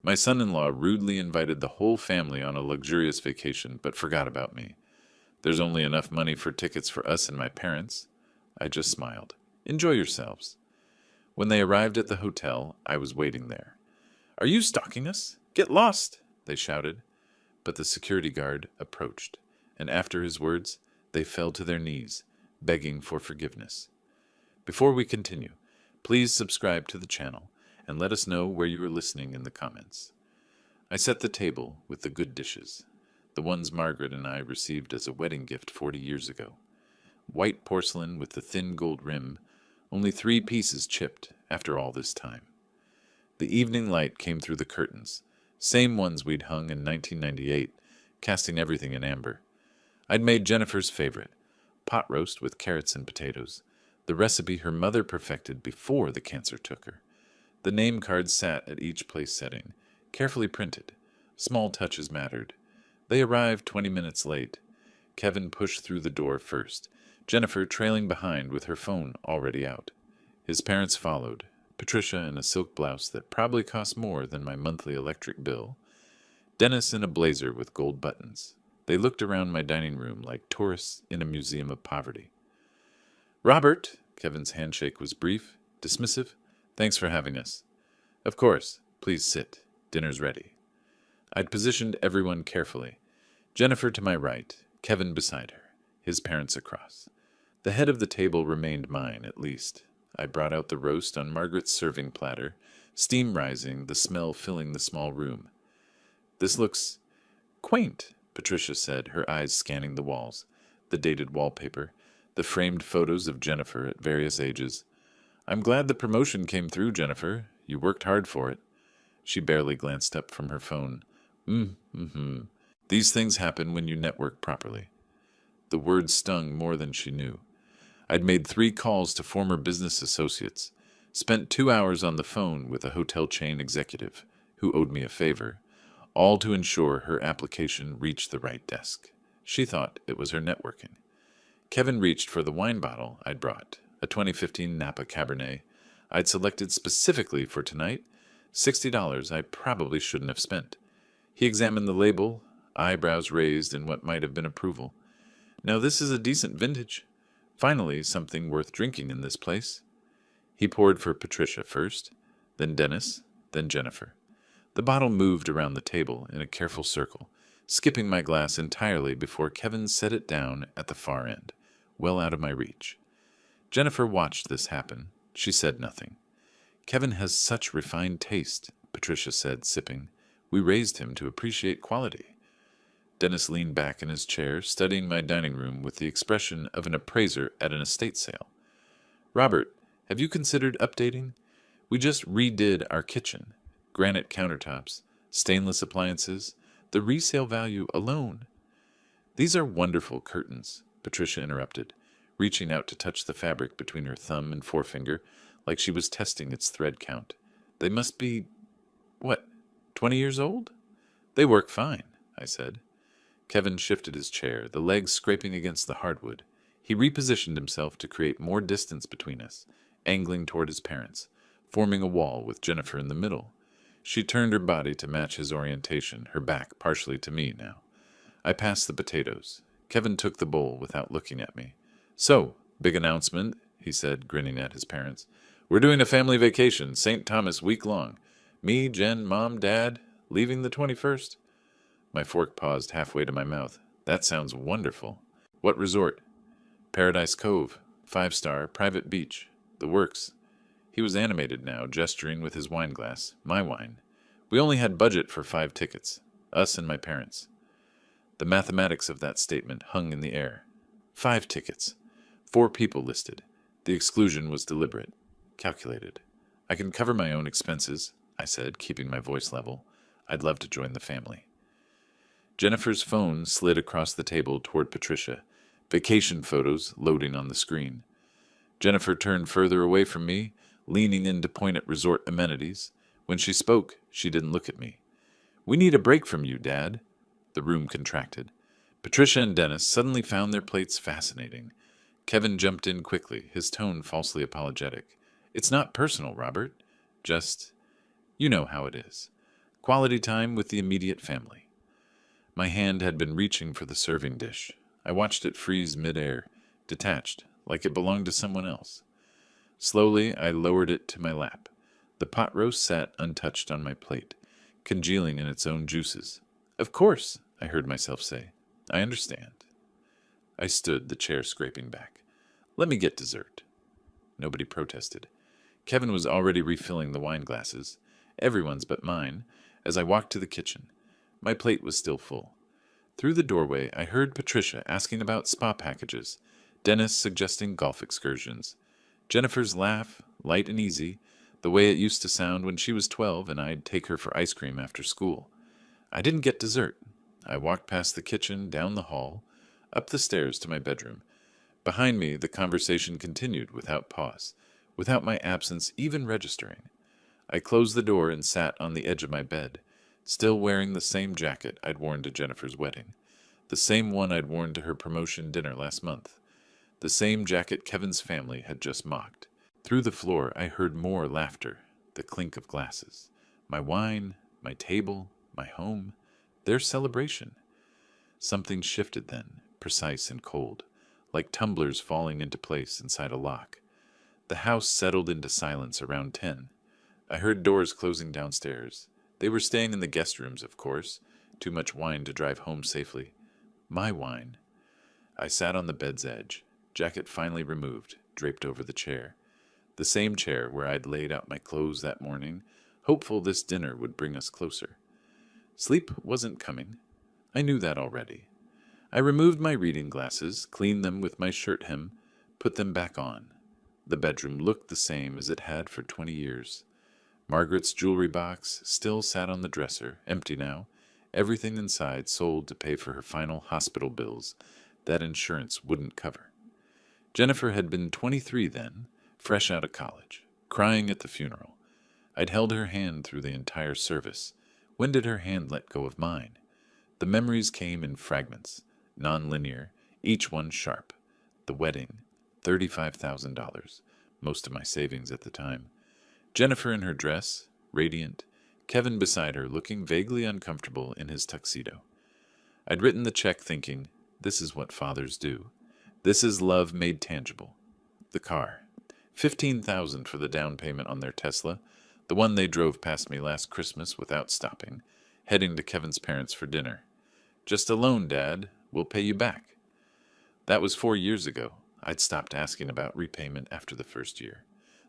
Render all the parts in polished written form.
My son-in-law rudely invited the whole family on a luxurious vacation, but forgot about me. There's only enough money for tickets for us and my parents. I just smiled. Enjoy yourselves. When they arrived at the hotel, I was waiting there. Are you stalking us? Get lost, they shouted. But the security guard approached, and after his words, they fell to their knees, begging for forgiveness. Before we continue, please subscribe to the channel and let us know where you are listening in the comments. I set the table with the good dishes, the ones Margaret and I received as a wedding gift 40 years ago. White porcelain with the thin gold rim, only 3 pieces chipped after all this time. The evening light came through the curtains, same ones we'd hung in 1998, casting everything in amber. I'd made Jennifer's favorite, pot roast with carrots and potatoes, the recipe her mother perfected before the cancer took her. The name cards sat at each place setting, carefully printed. Small touches mattered. They arrived 20 minutes late. Kevin pushed through the door first, Jennifer trailing behind with her phone already out. His parents followed, Patricia in a silk blouse that probably cost more than my monthly electric bill, Dennis in a blazer with gold buttons. They looked around my dining room like tourists in a museum of poverty. Robert, Kevin's handshake was brief, dismissive. Thanks for having us. Of course. Please sit. Dinner's ready. I'd positioned everyone carefully. Jennifer to my right, Kevin beside her, his parents across. The head of the table remained mine, at least. I brought out the roast on Margaret's serving platter, steam rising, the smell filling the small room. This looks quaint, Patricia said, her eyes scanning the walls, the dated wallpaper, the framed photos of Jennifer at various ages. I'm glad the promotion came through, Jennifer. You worked hard for it. She barely glanced up from her phone. These things happen when you network properly. The words stung more than she knew. I'd made 3 calls to former business associates, spent 2 hours on the phone with a hotel chain executive who owed me a favor, all to ensure her application reached the right desk. She thought it was her networking. Kevin reached for the wine bottle I'd brought, a 2015 Napa Cabernet I'd selected specifically for tonight, $60 I probably shouldn't have spent. He examined the label, eyebrows raised in what might have been approval. Now this is a decent vintage. Finally, something worth drinking in this place. He poured for Patricia first, then Dennis, then Jennifer. The bottle moved around the table in a careful circle, skipping my glass entirely before Kevin set it down at the far end, well out of my reach. Jennifer watched this happen. She said nothing. Kevin has such refined taste, Patricia said, sipping. We raised him to appreciate quality. Dennis leaned back in his chair, studying my dining room with the expression of an appraiser at an estate sale. Robert, have you considered updating? We just redid our kitchen. Granite countertops, stainless appliances, the resale value alone. These are wonderful curtains, Patricia interrupted, reaching out to touch the fabric between her thumb and forefinger like she was testing its thread count. They must be, 20 years old? They work fine, I said. Kevin shifted his chair, the legs scraping against the hardwood. He repositioned himself to create more distance between us, angling toward his parents, forming a wall with Jennifer in the middle. She turned her body to match his orientation, her back partially to me now. I passed the potatoes. Kevin took the bowl without looking at me. So, big announcement, he said, grinning at his parents. We're doing a family vacation, St. Thomas week long. Me, Jen, Mom, Dad, leaving the 21st. My fork paused halfway to my mouth. That sounds wonderful. What resort? Paradise Cove, 5-star, private beach. The works. He was animated now, gesturing with his wine glass. My wine. We only had budget for 5 tickets. Us and my parents. The mathematics of that statement hung in the air. 5 tickets. 4 people listed. The exclusion was deliberate. Calculated. I can cover my own expenses, I said, keeping my voice level. I'd love to join the family. Jennifer's phone slid across the table toward Patricia, vacation photos loading on the screen. Jennifer turned further away from me, leaning in to point at resort amenities. When she spoke, she didn't look at me. We need a break from you, Dad. The room contracted. Patricia and Dennis suddenly found their plates fascinating. Kevin jumped in quickly, his tone falsely apologetic. It's not personal, Robert. Just, you know how it is. Quality time with the immediate family. My hand had been reaching for the serving dish. I watched it freeze midair, detached, like it belonged to someone else. Slowly, I lowered it to my lap. The pot roast sat untouched on my plate, congealing in its own juices. Of course, I heard myself say. I understand. I stood, the chair scraping back. Let me get dessert. Nobody protested. Kevin was already refilling the wine glasses, everyone's but mine, as I walked to the kitchen. My plate was still full. Through the doorway, I heard Patricia asking about spa packages, Dennis suggesting golf excursions. Jennifer's laugh, light and easy, the way it used to sound when she was 12 and I'd take her for ice cream after school. I didn't get dessert. I walked past the kitchen, down the hall, up the stairs to my bedroom. Behind me, the conversation continued without pause, without my absence even registering. I closed the door and sat on the edge of my bed, still wearing the same jacket I'd worn to Jennifer's wedding, the same one I'd worn to her promotion dinner last month, the same jacket Kevin's family had just mocked. Through the floor, I heard more laughter, the clink of glasses. My wine, my table, my home, their celebration. Something shifted then, precise and cold, like tumblers falling into place inside a lock. The house settled into silence around 10. I heard doors closing downstairs. They were staying in the guest rooms, of course. Too much wine to drive home safely. My wine. I sat on the bed's edge, jacket finally removed, draped over the chair. The same chair where I'd laid out my clothes that morning, hopeful this dinner would bring us closer. Sleep wasn't coming. I knew that already. I removed my reading glasses, cleaned them with my shirt hem, put them back on. The bedroom looked the same as it had for 20 years. Margaret's jewelry box still sat on the dresser, empty now, everything inside sold to pay for her final hospital bills that insurance wouldn't cover. Jennifer had been 23 then, fresh out of college, crying at the funeral. I'd held her hand through the entire service. When did her hand let go of mine? The memories came in fragments, non-linear, each one sharp. The wedding, $35,000, most of my savings at the time. Jennifer in her dress, radiant, Kevin beside her looking vaguely uncomfortable in his tuxedo. I'd written the check thinking, this is what fathers do. This is love made tangible. The car. $15,000 for the down payment on their Tesla, the one they drove past me last Christmas without stopping, heading to Kevin's parents for dinner. Just a loan, Dad. We'll pay you back. That was 4 years ago. I'd stopped asking about repayment after the first year.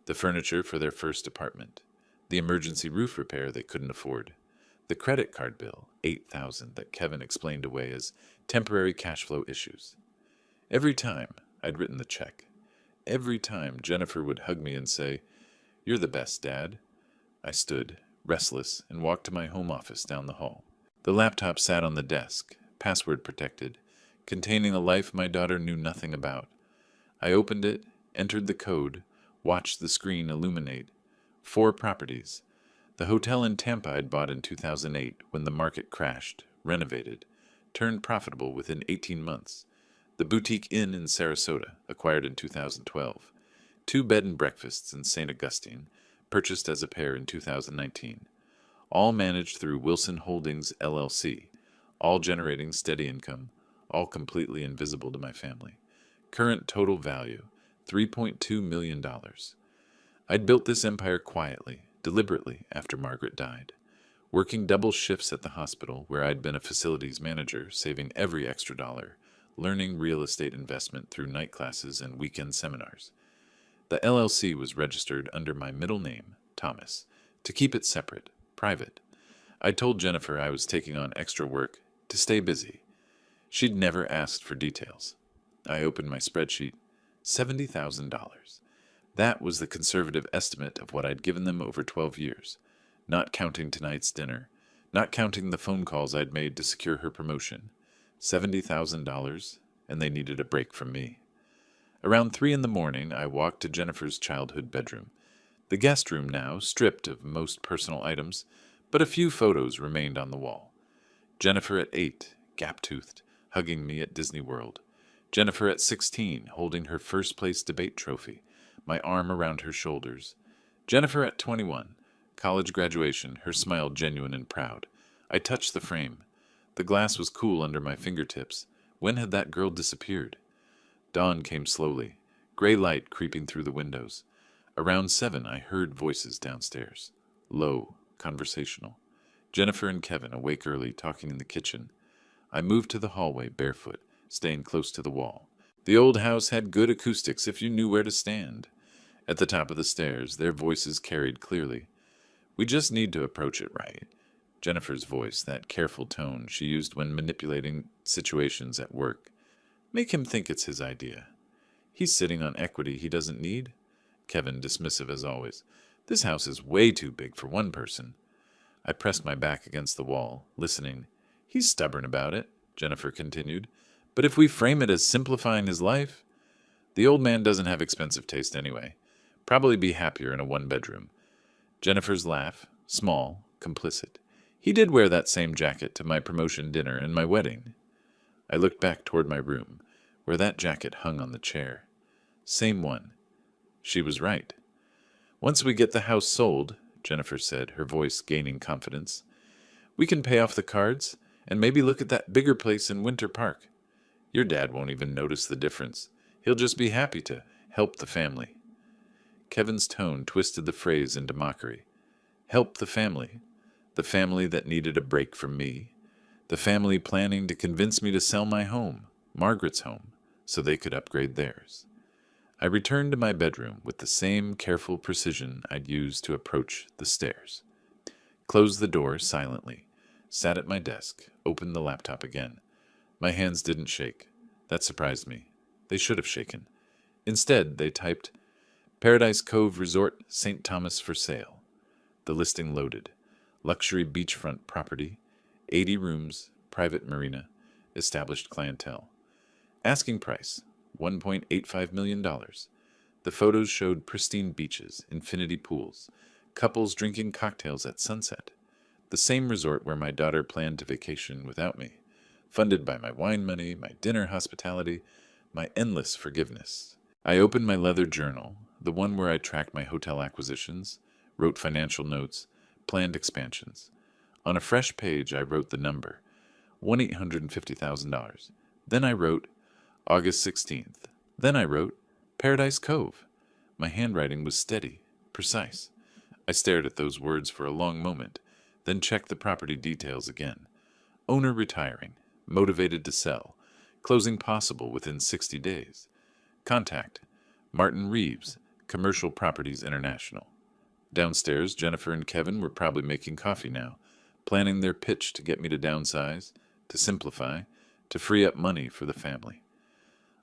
The furniture for their first apartment. The emergency roof repair they couldn't afford. The credit card bill, $8,000, that Kevin explained away as temporary cash flow issues. Every time I'd written the check, every time Jennifer would hug me and say, "You're the best, Dad." I stood, restless, and walked to my home office down the hall. The laptop sat on the desk, password protected, containing a life my daughter knew nothing about. I opened it, entered the code, watched the screen illuminate. 4 properties. The hotel in Tampa I'd bought in 2008 when the market crashed, renovated, turned profitable within 18 months. The boutique inn in Sarasota, acquired in 2012. 2 bed and breakfasts in St. Augustine, purchased as a pair in 2019. All managed through Wilson Holdings, LLC, all generating steady income, all completely invisible to my family. Current total value, $3.2 million. I'd built this empire quietly, deliberately, after Margaret died, working double shifts at the hospital where I'd been a facilities manager, saving every extra dollar, learning real estate investment through night classes and weekend seminars. The LLC was registered under my middle name, Thomas, to keep it separate, private. I told Jennifer I was taking on extra work to stay busy. She'd never asked for details. I opened my spreadsheet. $70,000. That was the conservative estimate of what I'd given them over 12 years, not counting tonight's dinner, not counting the phone calls I'd made to secure her promotion. $70,000, and they needed a break from me. Around 3 in the morning, I walked to Jennifer's childhood bedroom. The guest room now, stripped of most personal items, but a few photos remained on the wall. Jennifer at 8, gap-toothed, hugging me at Disney World. Jennifer at 16, holding her first-place debate trophy, my arm around her shoulders. Jennifer at 21, College graduation, her smile genuine and proud. I touched the frame. The glass was cool under my fingertips. When had that girl disappeared? Dawn came slowly, gray light creeping through the windows. Around 7, I heard voices downstairs. Low, conversational. Jennifer and Kevin awake early, talking in the kitchen. I moved to the hallway barefoot, staying close to the wall. The old house had good acoustics if you knew where to stand. At the top of the stairs, their voices carried clearly. We just need to approach it right. Jennifer's voice, that careful tone she used when manipulating situations at work. Make him think it's his idea. He's sitting on equity he doesn't need. Kevin, dismissive as always. This house is way too big for one person. I pressed my back against the wall, listening. He's stubborn about it, Jennifer continued. But if we frame it as simplifying his life, the old man doesn't have expensive taste anyway. Probably be happier in a one-bedroom. Jennifer's laugh, small, complicit. He did wear that same jacket to my promotion dinner and my wedding. I looked back toward my room, where that jacket hung on the chair. Same one. She was right. Once we get the house sold, Jennifer said, her voice gaining confidence, we can pay off the cards and maybe look at that bigger place in Winter Park. Your dad won't even notice the difference. He'll just be happy to help the family. Kevin's tone twisted the phrase into mockery. Help the family that needed a break from me, the family planning to convince me to sell my home, Margaret's home, so they could upgrade theirs. I returned to my bedroom with the same careful precision I'd used to approach the stairs. Closed the door silently, sat at my desk, opened the laptop again. My hands didn't shake. That surprised me. They should have shaken. Instead, they typed, Paradise Cove Resort, St. Thomas for sale. The listing loaded. Luxury beachfront property, 80 rooms, private marina, established clientele. Asking price, $1.85 million. The photos showed pristine beaches, infinity pools, couples drinking cocktails at sunset. The same resort where my daughter planned to vacation without me. Funded by my wine money, my dinner hospitality, my endless forgiveness. I opened my leather journal, the one where I tracked my hotel acquisitions, wrote financial notes, planned expansions. On a fresh page, I wrote the number, $1,850,000. Then I wrote August 16th. Then I wrote Paradise Cove. My handwriting was steady, precise. I stared at those words for a long moment, then checked the property details again. Owner retiring, motivated to sell, closing possible within 60 days. Contact, Martin Reeves, Commercial Properties International. Downstairs, Jennifer and Kevin were probably making coffee now, planning their pitch to get me to downsize, to simplify, to free up money for the family.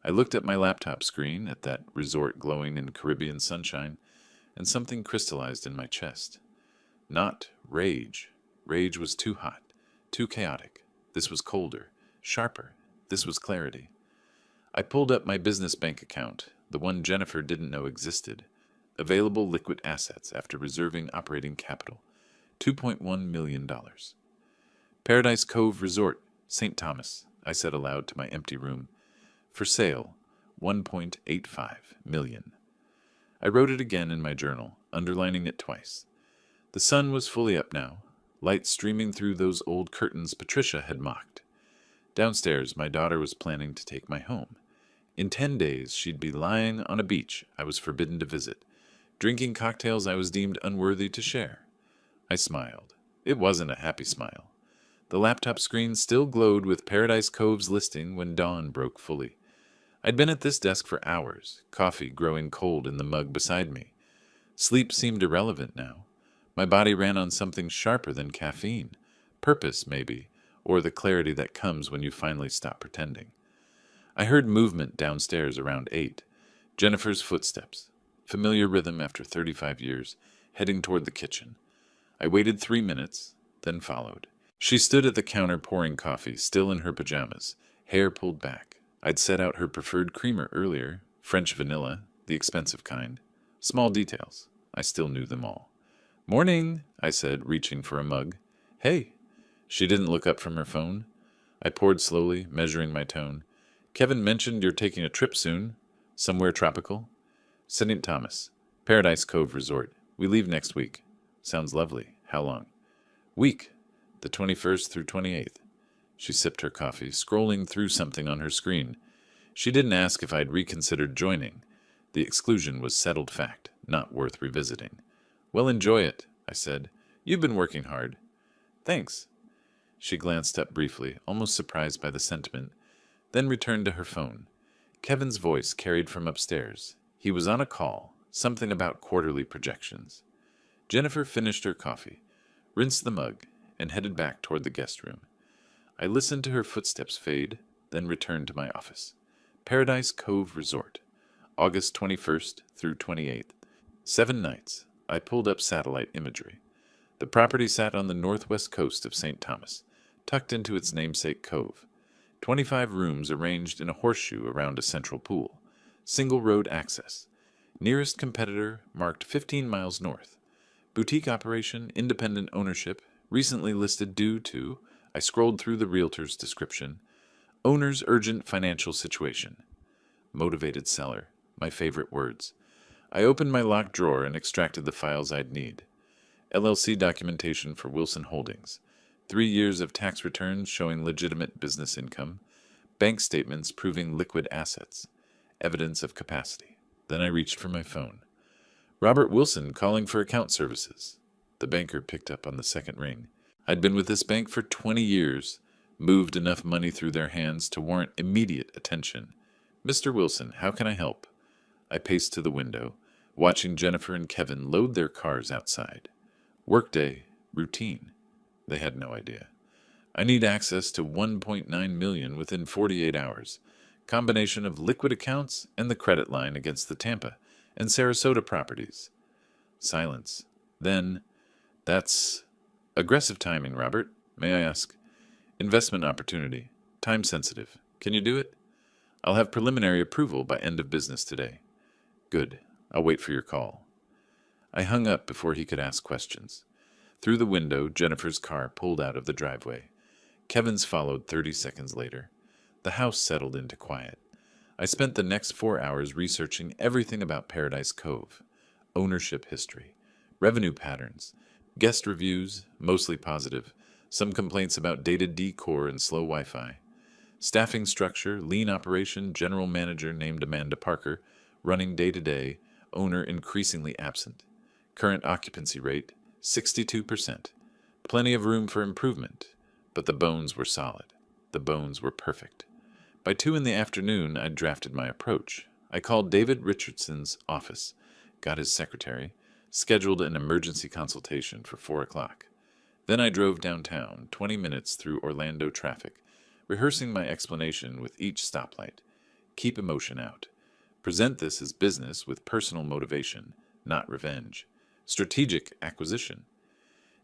I looked at my laptop screen, at that resort glowing in Caribbean sunshine, and something crystallized in my chest. Not rage. Rage was too hot, too chaotic. This was colder, sharper. This was clarity. I pulled up my business bank account, the one Jennifer didn't know existed. Available liquid assets after reserving operating capital, $2.1 million. Paradise Cove Resort, St. Thomas, I said aloud to my empty room. For sale, $1.85 million. I wrote it again in my journal, underlining it twice. The sun was fully up now, light streaming through those old curtains Patricia had mocked. Downstairs, my daughter was planning to take my home. In 10 days, she'd be lying on a beach I was forbidden to visit, drinking cocktails I was deemed unworthy to share. I smiled. It wasn't a happy smile. The laptop screen still glowed with Paradise Cove's listing when dawn broke fully. I'd been at this desk for hours, coffee growing cold in the mug beside me. Sleep seemed irrelevant now. My body ran on something sharper than caffeine. Purpose, maybe, or the clarity that comes when you finally stop pretending. I heard movement downstairs around 8. Jennifer's footsteps. Familiar rhythm after 35 years, heading toward the kitchen. I waited 3 minutes, then followed. She stood at the counter pouring coffee, still in her pajamas, hair pulled back. I'd set out her preferred creamer earlier, French vanilla, the expensive kind. Small details. I still knew them all. Morning, I said, reaching for a mug. Hey. She didn't look up from her phone. I poured slowly, measuring my tone. Kevin mentioned you're taking a trip soon. Somewhere tropical. St. Thomas, Paradise Cove Resort. We leave next week. Sounds lovely. How long? Week. The 21st through 28th. She sipped her coffee, scrolling through something on her screen. She didn't ask if I'd reconsidered joining. The exclusion was settled fact, not worth revisiting. Well, enjoy it, I said. You've been working hard. Thanks. She glanced up briefly, almost surprised by the sentiment, then returned to her phone. Kevin's voice carried from upstairs. He was on a call, something about quarterly projections. Jennifer finished her coffee, rinsed the mug, and headed back toward the guest room. I listened to her footsteps fade, then returned to my office. Paradise Cove Resort, August 21st through 28th. 7 nights. I pulled up satellite imagery. The property sat on the northwest coast of St. Thomas, tucked into its namesake cove. 25 rooms arranged in a horseshoe around a central pool. Single road access. Nearest competitor marked 15 miles north. Boutique operation, independent ownership, recently listed due to, I scrolled through the realtor's description, owner's urgent financial situation. Motivated seller, my favorite words. I opened my locked drawer and extracted the files I'd need. LLC documentation for Wilson Holdings. 3 years of tax returns showing legitimate business income. Bank statements proving liquid assets. Evidence of capacity. Then I reached for my phone. Robert Wilson calling for account services. The banker picked up on the second ring. I'd been with this bank for 20 years, moved enough money through their hands to warrant immediate attention. Mr. Wilson, how can I help? I paced to the window, watching Jennifer and Kevin load their cars outside. Workday, routine. They had no idea. I need access to $1.9 million within 48 hours. Combination of liquid accounts and the credit line against the Tampa and Sarasota properties. Silence. Then, that's aggressive timing, Robert. May I ask? Investment opportunity. Time sensitive. Can you do it? I'll have preliminary approval by end of business today. Good. I'll wait for your call. I hung up before he could ask questions. Through the window, Jennifer's car pulled out of the driveway. Kevin's followed 30 seconds later. The house settled into quiet. I spent the next 4 hours researching everything about Paradise Cove. Ownership history, revenue patterns, guest reviews, mostly positive, some complaints about dated decor and slow Wi-Fi. Staffing structure, lean operation, general manager named Amanda Parker, running day-to-day, owner increasingly absent. Current occupancy rate, 62%. Plenty of room for improvement, but the bones were solid. The bones were perfect. By 2 in the afternoon, I'd drafted my approach. I called David Richardson's office, got his secretary, scheduled an emergency consultation for 4 o'clock. Then I drove downtown, 20 minutes through Orlando traffic, rehearsing my explanation with each stoplight. Keep emotion out. Present this as business with personal motivation, not revenge. Strategic acquisition.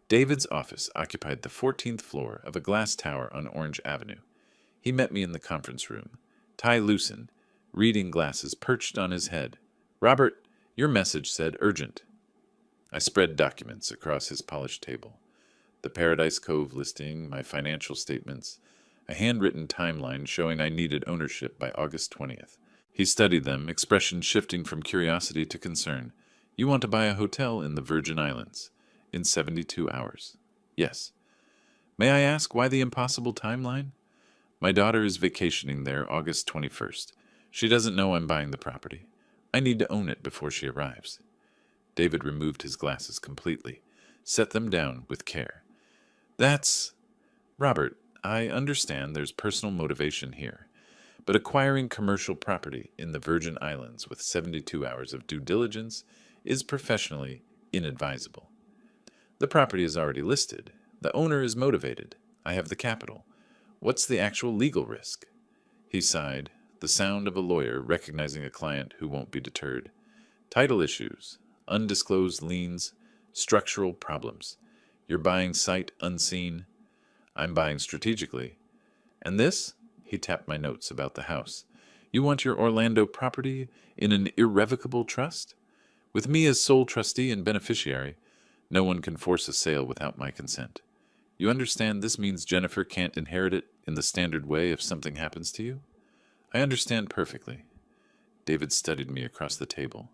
David's office occupied the 14th floor of a glass tower on Orange Avenue. He met me in the conference room, tie loosened, reading glasses perched on his head. Robert, your message said urgent. I spread documents across his polished table. The Paradise Cove listing, my financial statements, a handwritten timeline showing I needed ownership by August 20th. He studied them, expression shifting from curiosity to concern. You want to buy a hotel in the Virgin Islands in 72 hours. Yes. May I ask why the impossible timeline? My daughter is vacationing there August 21st. She doesn't know I'm buying the property. I need to own it before she arrives. David removed his glasses completely, set them down with care. That's... Robert, I understand there's personal motivation here, but acquiring commercial property in the Virgin Islands with 72 hours of due diligence is professionally inadvisable. The property is already listed. The owner is motivated. I have the capital. What's the actual legal risk? He sighed, the sound of a lawyer recognizing a client who won't be deterred. Title issues, undisclosed liens, structural problems. You're buying sight unseen. I'm buying strategically. And this? He tapped my notes about the house. You want your Orlando property in an irrevocable trust? With me as sole trustee and beneficiary, no one can force a sale without my consent. You understand this means Jennifer can't inherit it in the standard way if something happens to you? I understand perfectly. David studied me across the table.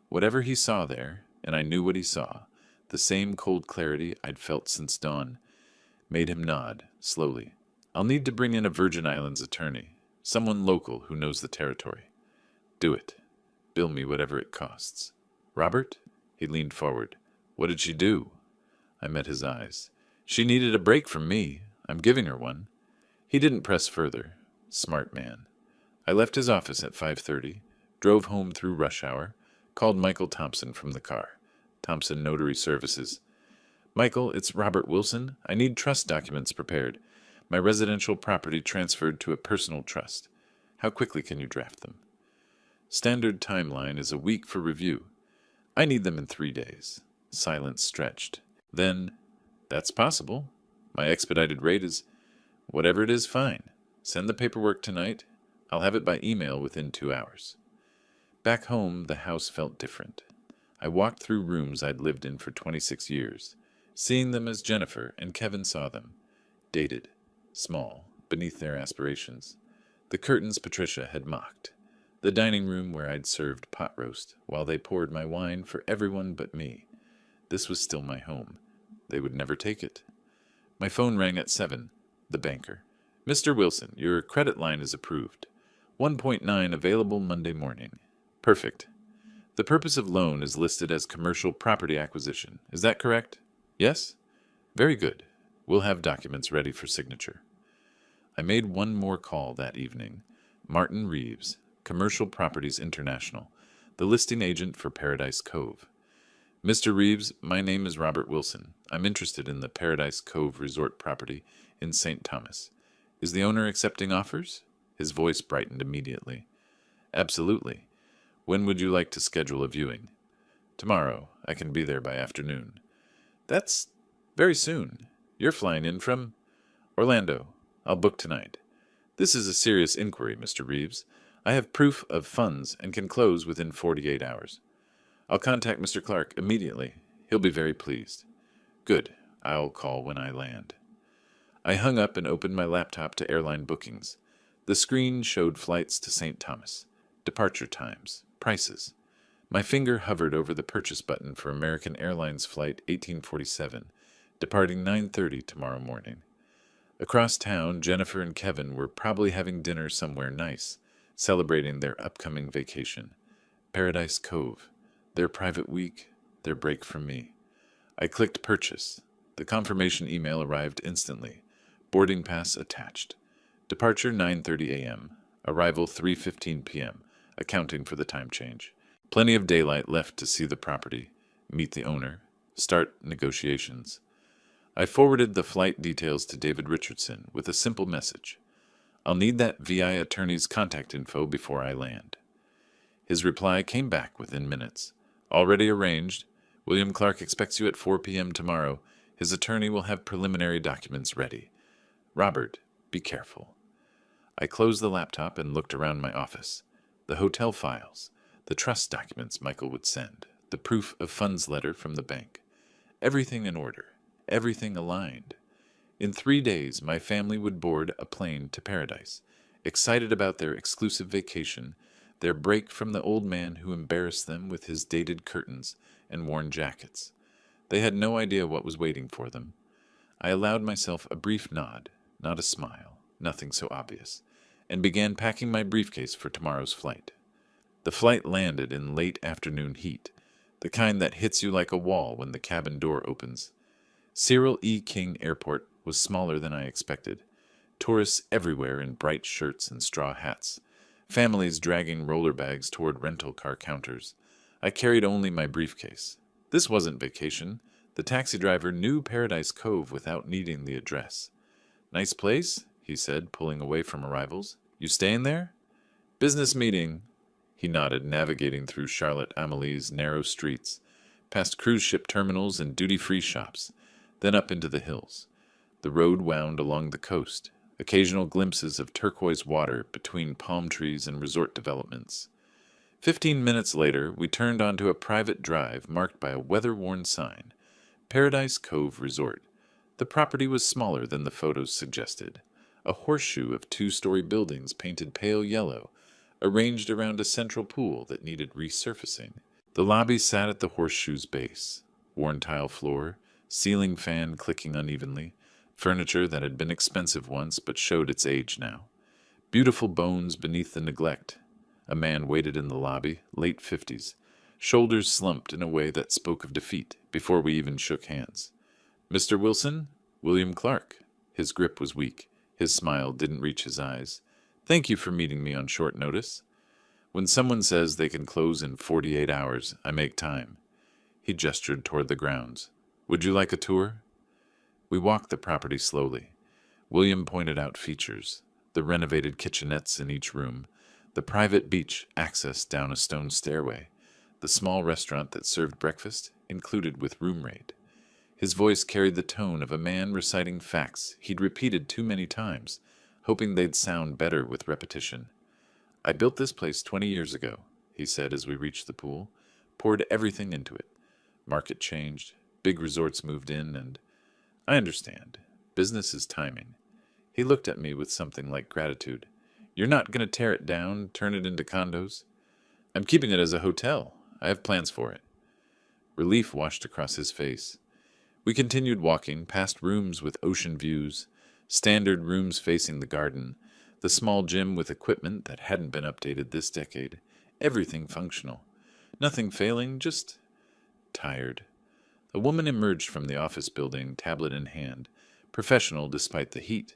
Whatever he saw there, and I knew what he saw, The same cold clarity I'd felt since dawn made him nod, slowly. I'll need to bring in a Virgin Islands attorney, someone local who knows the territory. Do it. Bill me whatever it costs. Robert? He leaned forward. What did she do? I met his eyes. She needed a break from me. I'm giving her one. He didn't press further. Smart man. I left his office at 5:30, drove home through rush hour, called Michael Thompson from the car. Thompson Notary Services. Michael, it's Robert Wilson. I need trust documents prepared. My residential property transferred to a personal trust. How quickly can you draft them? Standard timeline is a week for review. I need them in 3 days. Silence stretched. Then, that's possible. My expedited rate is, whatever it is, fine. Send the paperwork tonight. I'll have it by email within 2 hours. Back home, the house felt different. I walked through rooms I'd lived in for 26 years, seeing them as Jennifer and Kevin saw them. Dated, small, beneath their aspirations. The curtains Patricia had mocked. The dining room where I'd served pot roast while they poured my wine for everyone but me. This was still my home. They would never take it. My phone rang at 7. The banker. Mr. Wilson, your credit line is approved. 1.9 available Monday morning. Perfect. The purpose of loan is listed as commercial property acquisition. Is that correct? Yes? Very good. We'll have documents ready for signature. I made one more call that evening. Martin Reeves, Commercial Properties International, the listing agent for Paradise Cove. Mr. Reeves, my name is Robert Wilson. I'm interested in the Paradise Cove resort property in St. Thomas. Is the owner accepting offers? His voice brightened immediately. Absolutely. When would you like to schedule a viewing? Tomorrow. I can be there by afternoon. That's very soon. You're flying in from Orlando. I'll book tonight. This is a serious inquiry, Mr. Reeves. I have proof of funds and can close within 48 hours. I'll contact Mr. Clark immediately. He'll be very pleased. Good. I'll call when I land. I hung up and opened my laptop to airline bookings. The screen showed flights to St. Thomas, departure times, prices. My finger hovered over the purchase button for American Airlines Flight 1847, departing 9:30 tomorrow morning. Across town, Jennifer and Kevin were probably having dinner somewhere nice, celebrating their upcoming vacation. Paradise Cove, their private week, their break from me. I clicked purchase. The confirmation email arrived instantly. Boarding pass attached. Departure 9:30 a.m. Arrival 3:15 p.m., accounting for the time change. Plenty of daylight left to see the property, meet the owner, start negotiations. I forwarded the flight details to David Richardson with a simple message. I'll need that VI attorney's contact info before I land. His reply came back within minutes. Already arranged. William Clark expects you at 4 p.m. tomorrow. His attorney will have preliminary documents ready. Robert, be careful. I closed the laptop and looked around my office. The hotel files, the trust documents Michael would send, the proof of funds letter from the bank. Everything in order, everything aligned. In 3 days, my family would board a plane to Paradise, excited about their exclusive vacation, their break from the old man who embarrassed them with his dated curtains and worn jackets. They had no idea what was waiting for them. I allowed myself a brief nod, not a smile, nothing so obvious, and began packing my briefcase for tomorrow's flight. The flight landed in late afternoon heat, the kind that hits you like a wall when the cabin door opens. Cyril E. King Airport was smaller than I expected. Tourists everywhere in bright shirts and straw hats. Families dragging roller bags toward rental car counters. I carried only my briefcase. This wasn't vacation. The taxi driver knew Paradise Cove without needing the address. Nice place, he said, pulling away from arrivals. You staying there? Business meeting. He nodded, navigating through Charlotte Amelie's narrow streets, past cruise ship terminals and duty-free shops, then up into the hills. The road wound along the coast, occasional glimpses of turquoise water between palm trees and resort developments. 15 minutes later, we turned onto a private drive marked by a weather-worn sign, Paradise Cove Resort. The property was smaller than the photos suggested, a horseshoe of 2-story buildings painted pale yellow, arranged around a central pool that needed resurfacing. The lobby sat at the horseshoe's base. worn tile floor, ceiling fan clicking unevenly, furniture that had been expensive once but showed its age now. Beautiful bones beneath the neglect. A man waited in the lobby, late 50s, shoulders slumped in a way that spoke of defeat before we even shook hands. "Mr. Wilson?" "William Clark." His grip was weak. His smile didn't reach his eyes. "Thank you for meeting me on short notice. When someone says they can close in 48 hours, I make time." He gestured toward the grounds. "Would you like a tour?" We walked the property slowly. William pointed out features: the renovated kitchenettes in each room, the private beach accessed down a stone stairway, the small restaurant that served breakfast, included with room rate. His voice carried the tone of a man reciting facts he'd repeated too many times, hoping they'd sound better with repetition. "I built this place 20 years ago," he said as we reached the pool, "poured everything into it. Market changed, big resorts moved in, and I understand. Business is timing." He looked at me with something like gratitude. "You're not going to tear it down, turn it into condos?" "I'm keeping it as a hotel. I have plans for it." Relief washed across his face. We continued walking, past rooms with ocean views, standard rooms facing the garden, the small gym with equipment that hadn't been updated this decade, everything functional. Nothing failing, just tired. A woman emerged from the office building, tablet in hand, professional despite the heat.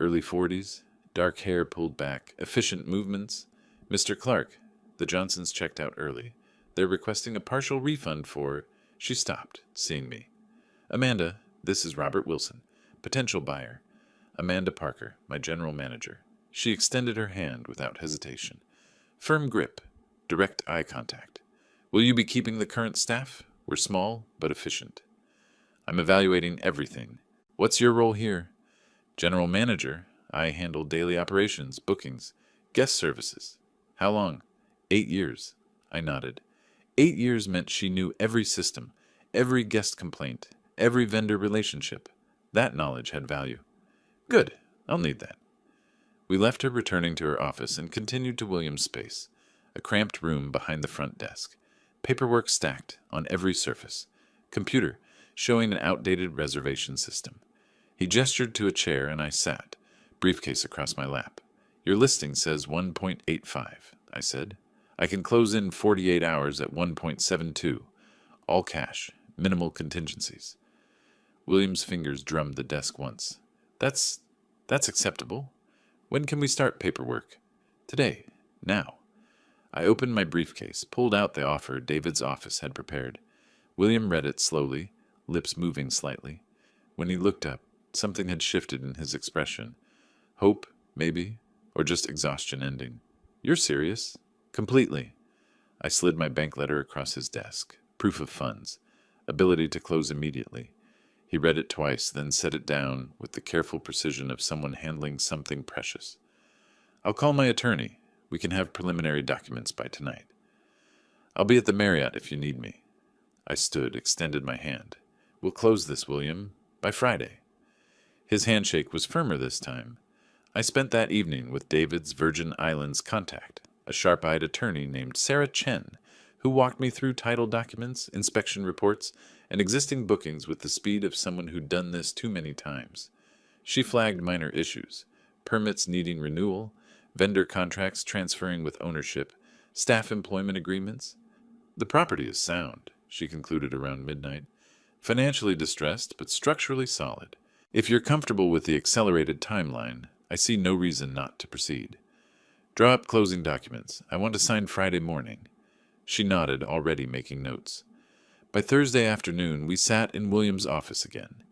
Early 40s, dark hair pulled back, efficient movements. "Mr. Clark, the Johnsons checked out early. They're requesting a partial refund for—" She stopped, seeing me. "Amanda, this is Robert Wilson, potential buyer. Amanda Parker, my general manager." She extended her hand without hesitation. Firm grip, direct eye contact. "Will you be keeping the current staff? We're small, but efficient." "I'm evaluating everything. What's your role here?" "General manager. I handle daily operations, bookings, guest services." "How long?" 8 years. I nodded. 8 years meant she knew every system, every guest complaint, every vendor relationship. That knowledge had value. "Good. I'll need that." We left her returning to her office and continued to William's space, a cramped room behind the front desk. Paperwork stacked on every surface. Computer showing an outdated reservation system. He gestured to a chair and I sat, briefcase across my lap. "Your listing says 1.85, I said. "I can close in 48 hours at 1.72. All cash, minimal contingencies." William's fingers drummed the desk once. That's acceptable. When can we start paperwork?" "Today. Now." I opened my briefcase, pulled out the offer David's office had prepared. William read it slowly, lips moving slightly. When he looked up, something had shifted in his expression. Hope, maybe, or just exhaustion ending. "You're serious?" "Completely." I slid my bank letter across his desk. Proof of funds. Ability to close immediately. He read it twice, then set it down with the careful precision of someone handling something precious. "I'll call my attorney. We can have preliminary documents by tonight." "I'll be at the Marriott if you need me." I stood, extended my hand. "We'll close this, William, by Friday." His handshake was firmer this time. I spent that evening with David's Virgin Islands contact, a sharp-eyed attorney named Sarah Chen, who walked me through title documents, inspection reports, and existing bookings with the speed of someone who'd done this too many times. She flagged minor issues: permits needing renewal, vendor contracts transferring with ownership, staff employment agreements. "The property is sound," she concluded around midnight. "Financially distressed, but structurally solid. If you're comfortable with the accelerated timeline, I see no reason not to proceed. Draw up closing documents. I want to sign Friday morning." She nodded, already making notes. By Thursday afternoon, we sat in William's office again.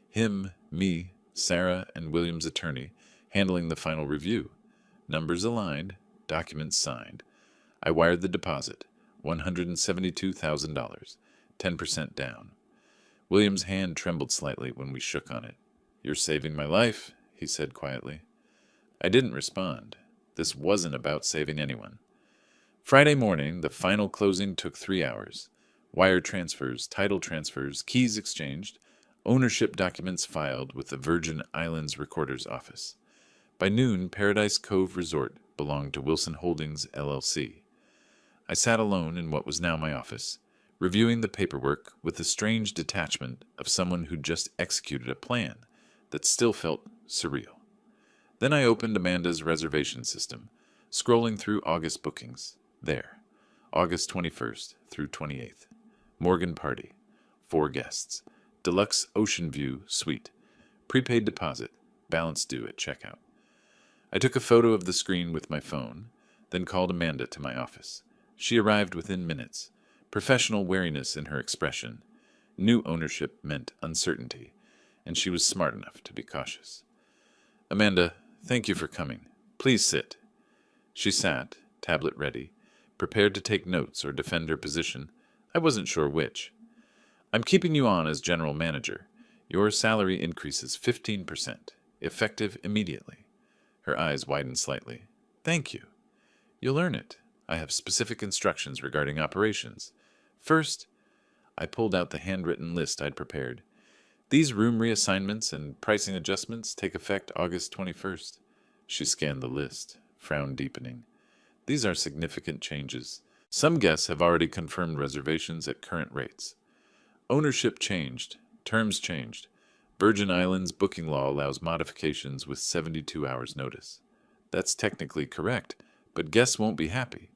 Him, me, Sarah, and William's attorney, handling the final review. Numbers aligned, documents signed. I wired the deposit, $172,000, 10% down. William's hand trembled slightly when we shook on it. "You're saving my life," he said quietly. I didn't respond. This wasn't about saving anyone. Friday morning, the final closing took 3 hours. Wire transfers, title transfers, keys exchanged, ownership documents filed with the Virgin Islands Recorder's Office. By noon, Paradise Cove Resort belonged to Wilson Holdings, LLC. I sat alone in what was now my office, reviewing the paperwork with the strange detachment of someone who just executed a plan that still felt surreal. Then I opened Amanda's reservation system, scrolling through August bookings. There, August 21st through 28th. Morgan Party, 4 guests. Deluxe Ocean View Suite. Prepaid deposit, balance due at checkout. I took a photo of the screen with my phone, then called Amanda to my office. She arrived within minutes, professional wariness in her expression. New ownership meant uncertainty, and she was smart enough to be cautious. Amanda, thank you for coming. Please sit. She sat, tablet ready, prepared to take notes or defend her position. I wasn't sure which. I'm keeping you on as general manager. Your salary increases 15%, effective immediately. Her eyes widened slightly. Thank you. You'll earn it. I have specific instructions regarding operations. First, I pulled out the handwritten list I'd prepared. These room reassignments and pricing adjustments take effect August 21st. She scanned the list, frown deepening. These are significant changes. Some guests have already confirmed reservations at current rates. Ownership changed. Terms changed. Virgin Islands booking law allows modifications with 72 hours notice. That's technically correct, but guests won't be happy.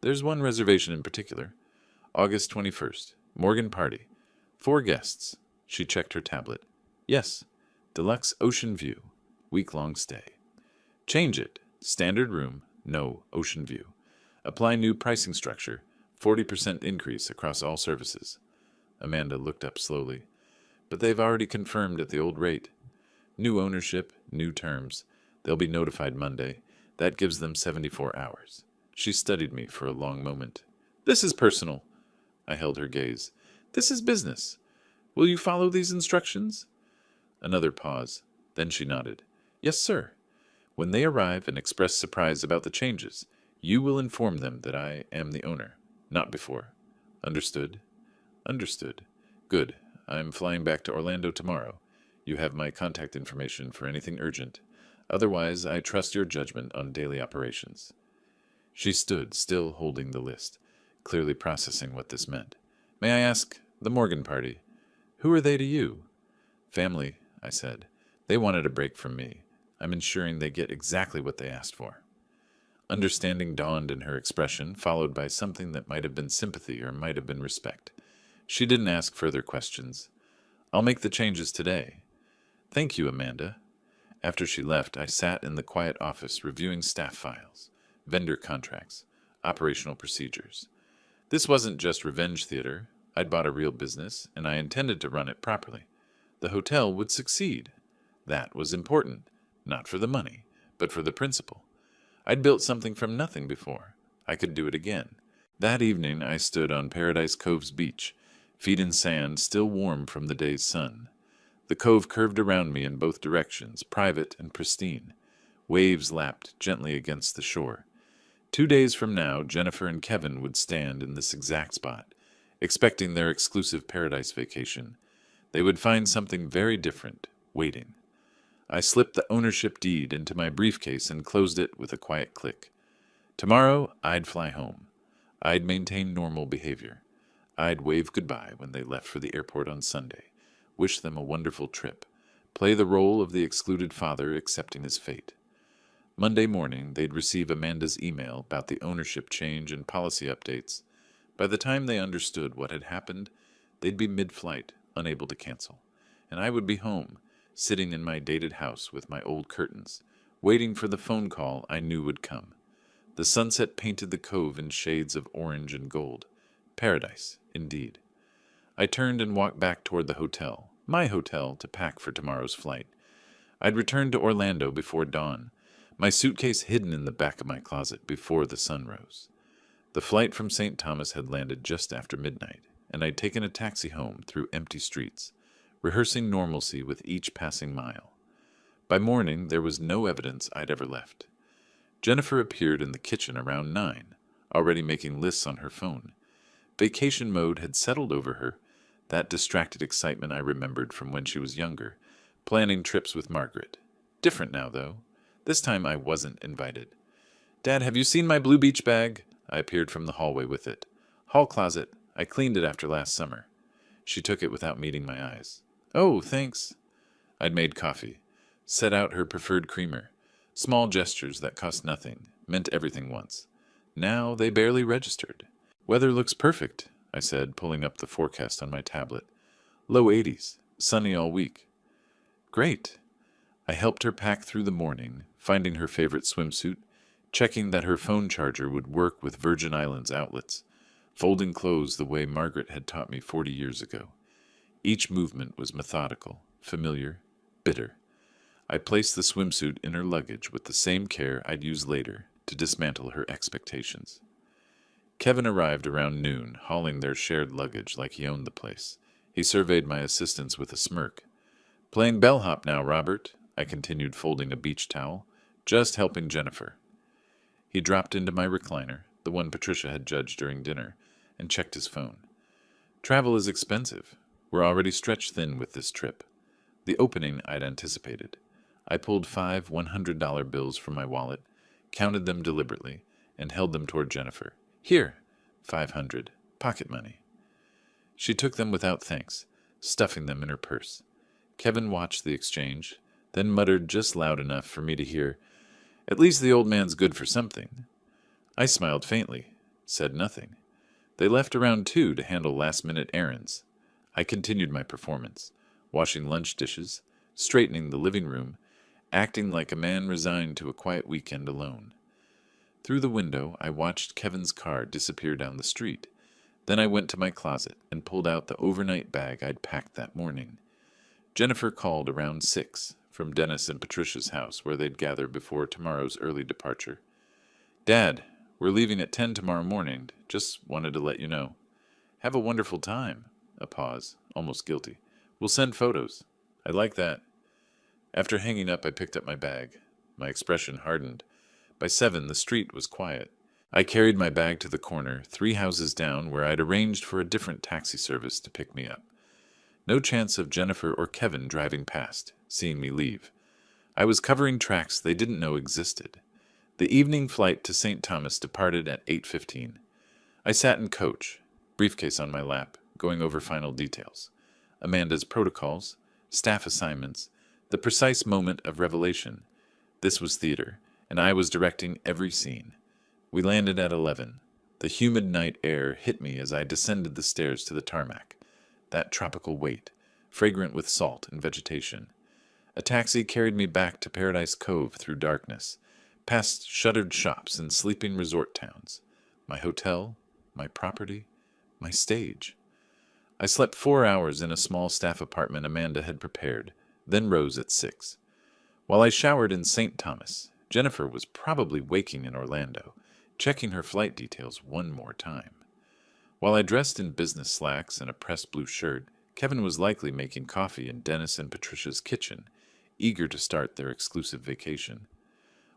There's one reservation in particular. August 21st. Morgan Party. 4 guests. She checked her tablet. Yes. Deluxe Ocean View. Week-long stay. Change it. Standard room. No Ocean View. Apply new pricing structure. 40% increase across all services. Amanda looked up slowly. But they've already confirmed at the old rate. New ownership, new terms. They'll be notified Monday. That gives them 74 hours. She studied me for a long moment. This is personal. I held her gaze. This is business. Will you follow these instructions? Another pause. Then she nodded. Yes, sir. When they arrive and express surprise about the changes, you will inform them that I am the owner. Not before. Understood? Understood. Good. I'm flying back to Orlando tomorrow. You have my contact information for anything urgent. Otherwise, I trust your judgment on daily operations. She stood, still holding the list, clearly processing what this meant. May I ask, the Morgan Party, who are they to you? Family, I said. They wanted a break from me. I'm ensuring they get exactly what they asked for. Understanding dawned in her expression, followed by something that might have been sympathy or might have been respect. She didn't ask further questions. I'll make the changes today. Thank you, Amanda. After she left, I sat in the quiet office reviewing staff files, vendor contracts, operational procedures. This wasn't just revenge theater. I'd bought a real business, and I intended to run it properly. The hotel would succeed. That was important, not for the money, but for the principle. I'd built something from nothing before. I could do it again. That evening, I stood on Paradise Cove's beach, feet in sand still warm from the day's sun. The cove curved around me in both directions, private and pristine. Waves lapped gently against the shore. 2 days from now, Jennifer and Kevin would stand in this exact spot, expecting their exclusive paradise vacation. They would find something very different, waiting. I slipped the ownership deed into my briefcase and closed it with a quiet click. Tomorrow, I'd fly home. I'd maintain normal behavior. I'd wave goodbye when they left for the airport on Sunday, wish them a wonderful trip, play the role of the excluded father accepting his fate. Monday morning, they'd receive Amanda's email about the ownership change and policy updates. By the time they understood what had happened, they'd be mid-flight, unable to cancel, and I would be home, sitting in my dated house with my old curtains, waiting for the phone call I knew would come. The sunset painted the cove in shades of orange and gold. Paradise, indeed. I turned and walked back toward the hotel, my hotel, to pack for tomorrow's flight. I'd returned to Orlando before dawn, my suitcase hidden in the back of my closet before the sun rose. The flight from St. Thomas had landed just after midnight, and I'd taken a taxi home through empty streets, rehearsing normalcy with each passing mile. By morning, there was no evidence I'd ever left. Jennifer appeared in the kitchen around 9, already making lists on her phone. Vacation mode had settled over her, that distracted excitement I remembered from when she was younger, planning trips with Margaret. Different now, though. This time I wasn't invited. Dad, have you seen my blue beach bag? I appeared from the hallway with it. Hall closet. I cleaned it after last summer. She took it without meeting my eyes. Oh, thanks. I'd made coffee, set out her preferred creamer. Small gestures that cost nothing, meant everything once. Now they barely registered. Weather looks perfect, I said, pulling up the forecast on my tablet. Low 80s, sunny all week. Great. I helped her pack through the morning, finding her favorite swimsuit, checking that her phone charger would work with Virgin Islands outlets, folding clothes the way Margaret had taught me 40 years ago. Each movement was methodical, familiar, bitter. I placed the swimsuit in her luggage with the same care I'd use later to dismantle her expectations. Kevin arrived around noon, hauling their shared luggage like he owned the place. He surveyed my assistance with a smirk. Playing bellhop now, Robert, I continued, folding a beach towel. Just helping Jennifer. He dropped into my recliner, the one Patricia had judged during dinner, and checked his phone. Travel is expensive. We're already stretched thin with this trip. The opening I'd anticipated. I pulled 5 $100 bills from my wallet, counted them deliberately, and held them toward Jennifer. Here, 500, pocket money. She took them without thanks, stuffing them in her purse. Kevin watched the exchange, then muttered just loud enough for me to hear, "At least the old man's good for something." I smiled faintly, said nothing. They left around 2 to handle last-minute errands. I continued my performance, washing lunch dishes, straightening the living room, acting like a man resigned to a quiet weekend alone. Through the window, I watched Kevin's car disappear down the street. Then I went to my closet and pulled out the overnight bag I'd packed that morning. Jennifer called around 6 from Dennis and Patricia's house where they'd gather before tomorrow's early departure. "Dad, we're leaving at 10 tomorrow morning. Just wanted to let you know." "Have a wonderful time." A pause, almost guilty. "We'll send photos." "I like that." After hanging up, I picked up my bag. My expression hardened. By 7, the street was quiet. I carried my bag to the corner, 3 houses down, where I'd arranged for a different taxi service to pick me up. No chance of Jennifer or Kevin driving past, seeing me leave. I was covering tracks they didn't know existed. The evening flight to St. Thomas departed at 8:15. I sat in coach, briefcase on my lap, going over final details. Amanda's protocols, staff assignments, the precise moment of revelation. This was theater, and I was directing every scene. We landed at 11. The humid night air hit me as I descended the stairs to the tarmac. That tropical weight, fragrant with salt and vegetation. A taxi carried me back to Paradise Cove through darkness, past shuttered shops and sleeping resort towns. My hotel, my property, my stage. I slept 4 hours in a small staff apartment Amanda had prepared, then rose at 6. While I showered in St. Thomas, Jennifer was probably waking in Orlando, checking her flight details one more time. While I dressed in business slacks and a pressed blue shirt, Kevin was likely making coffee in Dennis and Patricia's kitchen, eager to start their exclusive vacation.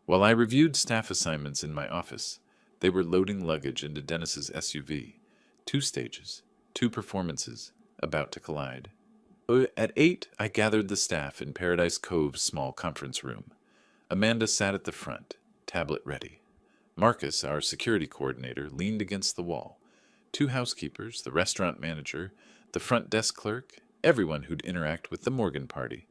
While I reviewed staff assignments in my office, they were loading luggage into Dennis's SUV. 2 stages, 2 performances, about to collide. At 8, I gathered the staff in Paradise Cove's small conference room. Amanda sat at the front, tablet ready. Marcus, our security coordinator, leaned against the wall. 2 housekeepers, the restaurant manager, the front desk clerk, everyone who'd interact with the Morgan party.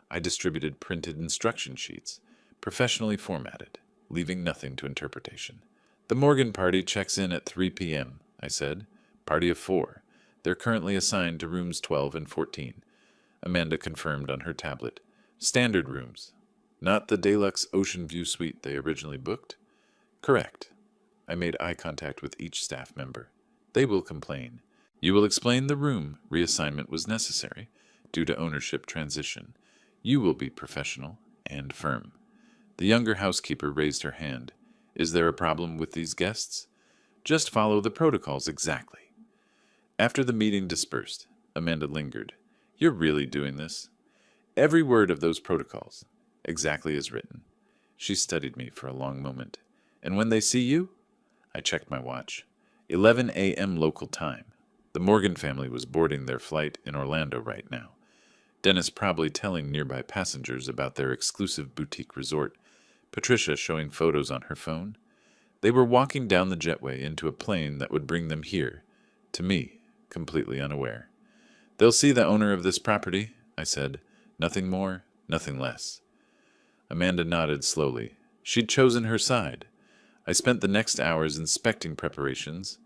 I distributed printed instruction sheets, professionally formatted, leaving nothing to interpretation. "The Morgan party checks in at 3 p.m., I said. "Party of 4. They're currently assigned to rooms 12 and 14. Amanda confirmed on her tablet. "Standard rooms. Not the deluxe ocean view suite they originally booked?" "Correct." I made eye contact with each staff member. "They will complain. You will explain the room reassignment was necessary due to ownership transition. You will be professional and firm." The younger housekeeper raised her hand. "Is there a problem with these guests?" "Just follow the protocols exactly." After the meeting dispersed, Amanda lingered. "You're really doing this?" "Every word of those protocols, exactly as written." She studied me for a long moment. "And when they see you?" I checked my watch. 11 a.m. local time. The Morgan family was boarding their flight in Orlando right now. Dennis probably telling nearby passengers about their exclusive boutique resort. Patricia showing photos on her phone. They were walking down the jetway into a plane that would bring them here, To me, completely unaware. "They'll see the owner of this property," I said. "Nothing more, nothing less." Amanda nodded slowly. She'd chosen her side. I spent the next hours inspecting preparations,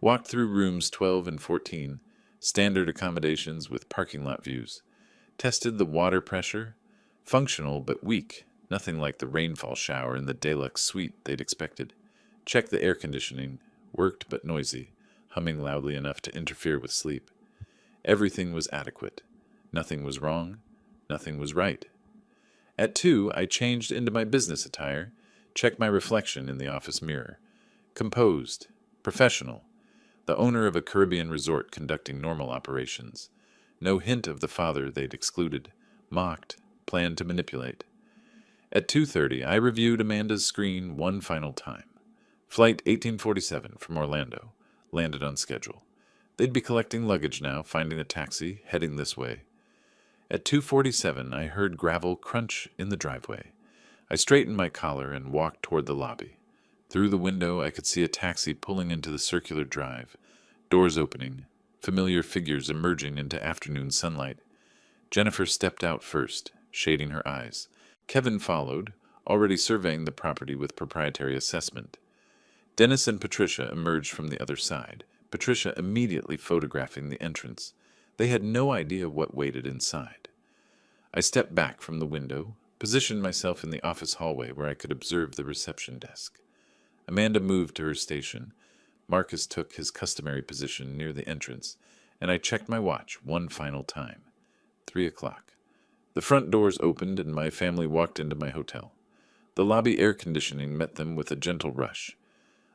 walked through rooms 12 and 14, standard accommodations with parking lot views, tested the water pressure, functional but weak, nothing like the rainfall shower in the deluxe suite they'd expected. Checked the air conditioning, worked but noisy, humming loudly enough to interfere with sleep. Everything was adequate. Nothing was wrong. Nothing was right. At 2, I changed into my business attire, checked my reflection in the office mirror. Composed, professional, the owner of a Caribbean resort conducting normal operations. No hint of the father they'd excluded, mocked, planned to manipulate. At 2:30, I reviewed Amanda's screen one final time. Flight 1847 from Orlando, landed on schedule. They'd be collecting luggage now, finding a taxi, heading this way. At 2:47, I heard gravel crunch in the driveway. I straightened my collar and walked toward the lobby. Through the window, I could see a taxi pulling into the circular drive, doors opening, familiar figures emerging into afternoon sunlight. Jennifer stepped out first, shading her eyes. Kevin followed, already surveying the property with proprietary assessment. Dennis and Patricia emerged from the other side, Patricia immediately photographing the entrance. They had no idea what waited inside. I stepped back from the window, positioned myself in the office hallway where I could observe the reception desk. Amanda moved to her station. Marcus took his customary position near the entrance, and I checked my watch one final time. 3 o'clock. The front doors opened and my family walked into my hotel. The lobby air conditioning met them with a gentle rush.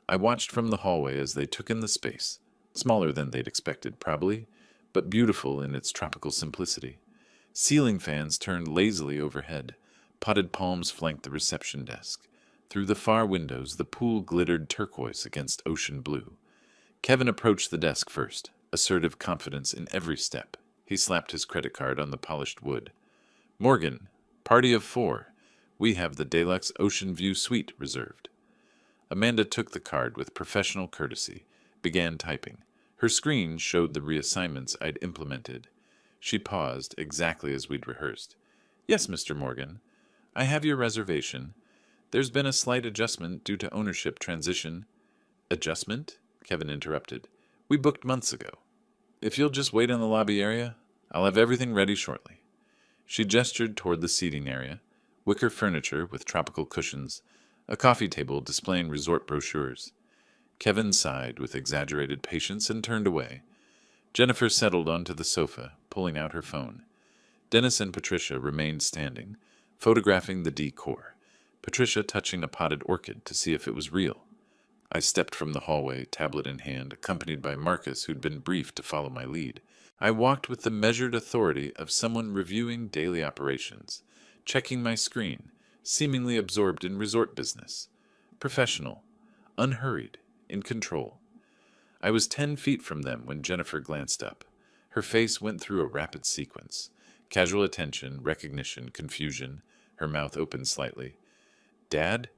I watched from the hallway as they took in the space, smaller than they'd expected, probably, but beautiful in its tropical simplicity. Ceiling fans turned lazily overhead. Potted palms flanked the reception desk. Through the far windows, the pool glittered turquoise against ocean blue. Kevin approached the desk first, assertive confidence in every step. He slapped his credit card on the polished wood. "Morgan, party of 4. We have the deluxe ocean view suite reserved." Amanda took the card with professional courtesy, began typing. Her screen showed the reassignments I'd implemented. She paused, exactly as we'd rehearsed. "Yes, Mr. Morgan. I have your reservation. There's been a slight adjustment due to ownership transition." "Adjustment?" Kevin interrupted. "We booked months ago. If you'll just wait in the lobby area, I'll have everything ready shortly." She gestured toward the seating area, wicker furniture with tropical cushions, a coffee table displaying resort brochures. Kevin sighed with exaggerated patience and turned away. Jennifer settled onto the sofa, pulling out her phone. Dennis and Patricia remained standing, photographing the decor, Patricia touching a potted orchid to see if it was real. I stepped from the hallway, tablet in hand, accompanied by Marcus, who'd been briefed to follow my lead. I walked with the measured authority of someone reviewing daily operations, checking my screen, seemingly absorbed in resort business. Professional, unhurried, in control. I was 10 feet from them when Jennifer glanced up. Her face went through a rapid sequence. Casual attention, recognition, confusion. Her mouth opened slightly. "Dad?"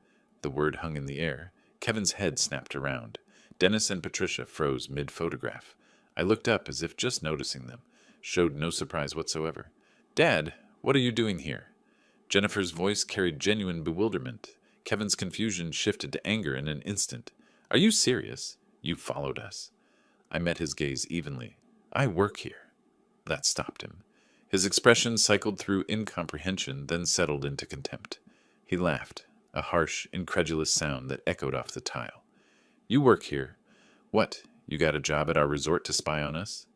The word hung in the air. Kevin's head snapped around. Dennis and Patricia froze mid-photograph. I looked up as if just noticing them, showed no surprise whatsoever. "Dad, what are you doing here?" Jennifer's voice carried genuine bewilderment. Kevin's confusion shifted to anger in an instant. "Are you serious? You followed us." I met his gaze evenly. "I work here." That stopped him. His expression cycled through incomprehension, then settled into contempt. He laughed, a harsh, incredulous sound that echoed off the tile. "You work here. What, you got a job at our resort to spy on us?"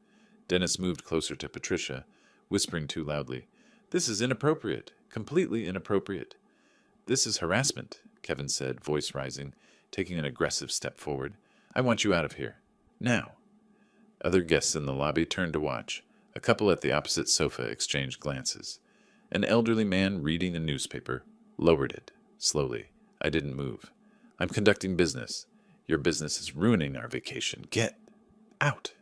Dennis moved closer to Patricia, whispering too loudly. "This is inappropriate. Completely inappropriate." "This is harassment," Kevin said, voice rising, taking an aggressive step forward. "I want you out of here. Now." Other guests in the lobby turned to watch. A couple at the opposite sofa exchanged glances. An elderly man reading a newspaper lowered it, slowly. I didn't move. "I'm conducting business. Your business is ruining our vacation. Get out."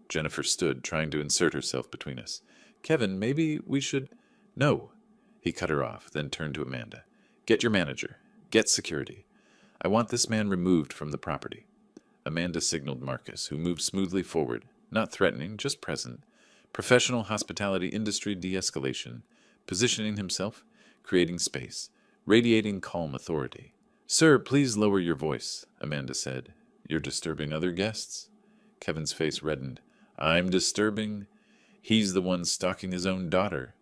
Jennifer stood, trying to insert herself between us. "Kevin, maybe we should—" "No." He cut her off, then turned to Amanda. "Get your manager. Get security. I want this man removed from the property." Amanda signaled Marcus, who moved smoothly forward, not threatening, just present. Professional hospitality industry de-escalation, positioning himself, creating space, radiating calm authority. "Sir, please lower your voice," Amanda said. "You're disturbing other guests?" Kevin's face reddened. "I'm disturbing? He's the one stalking his own daughter."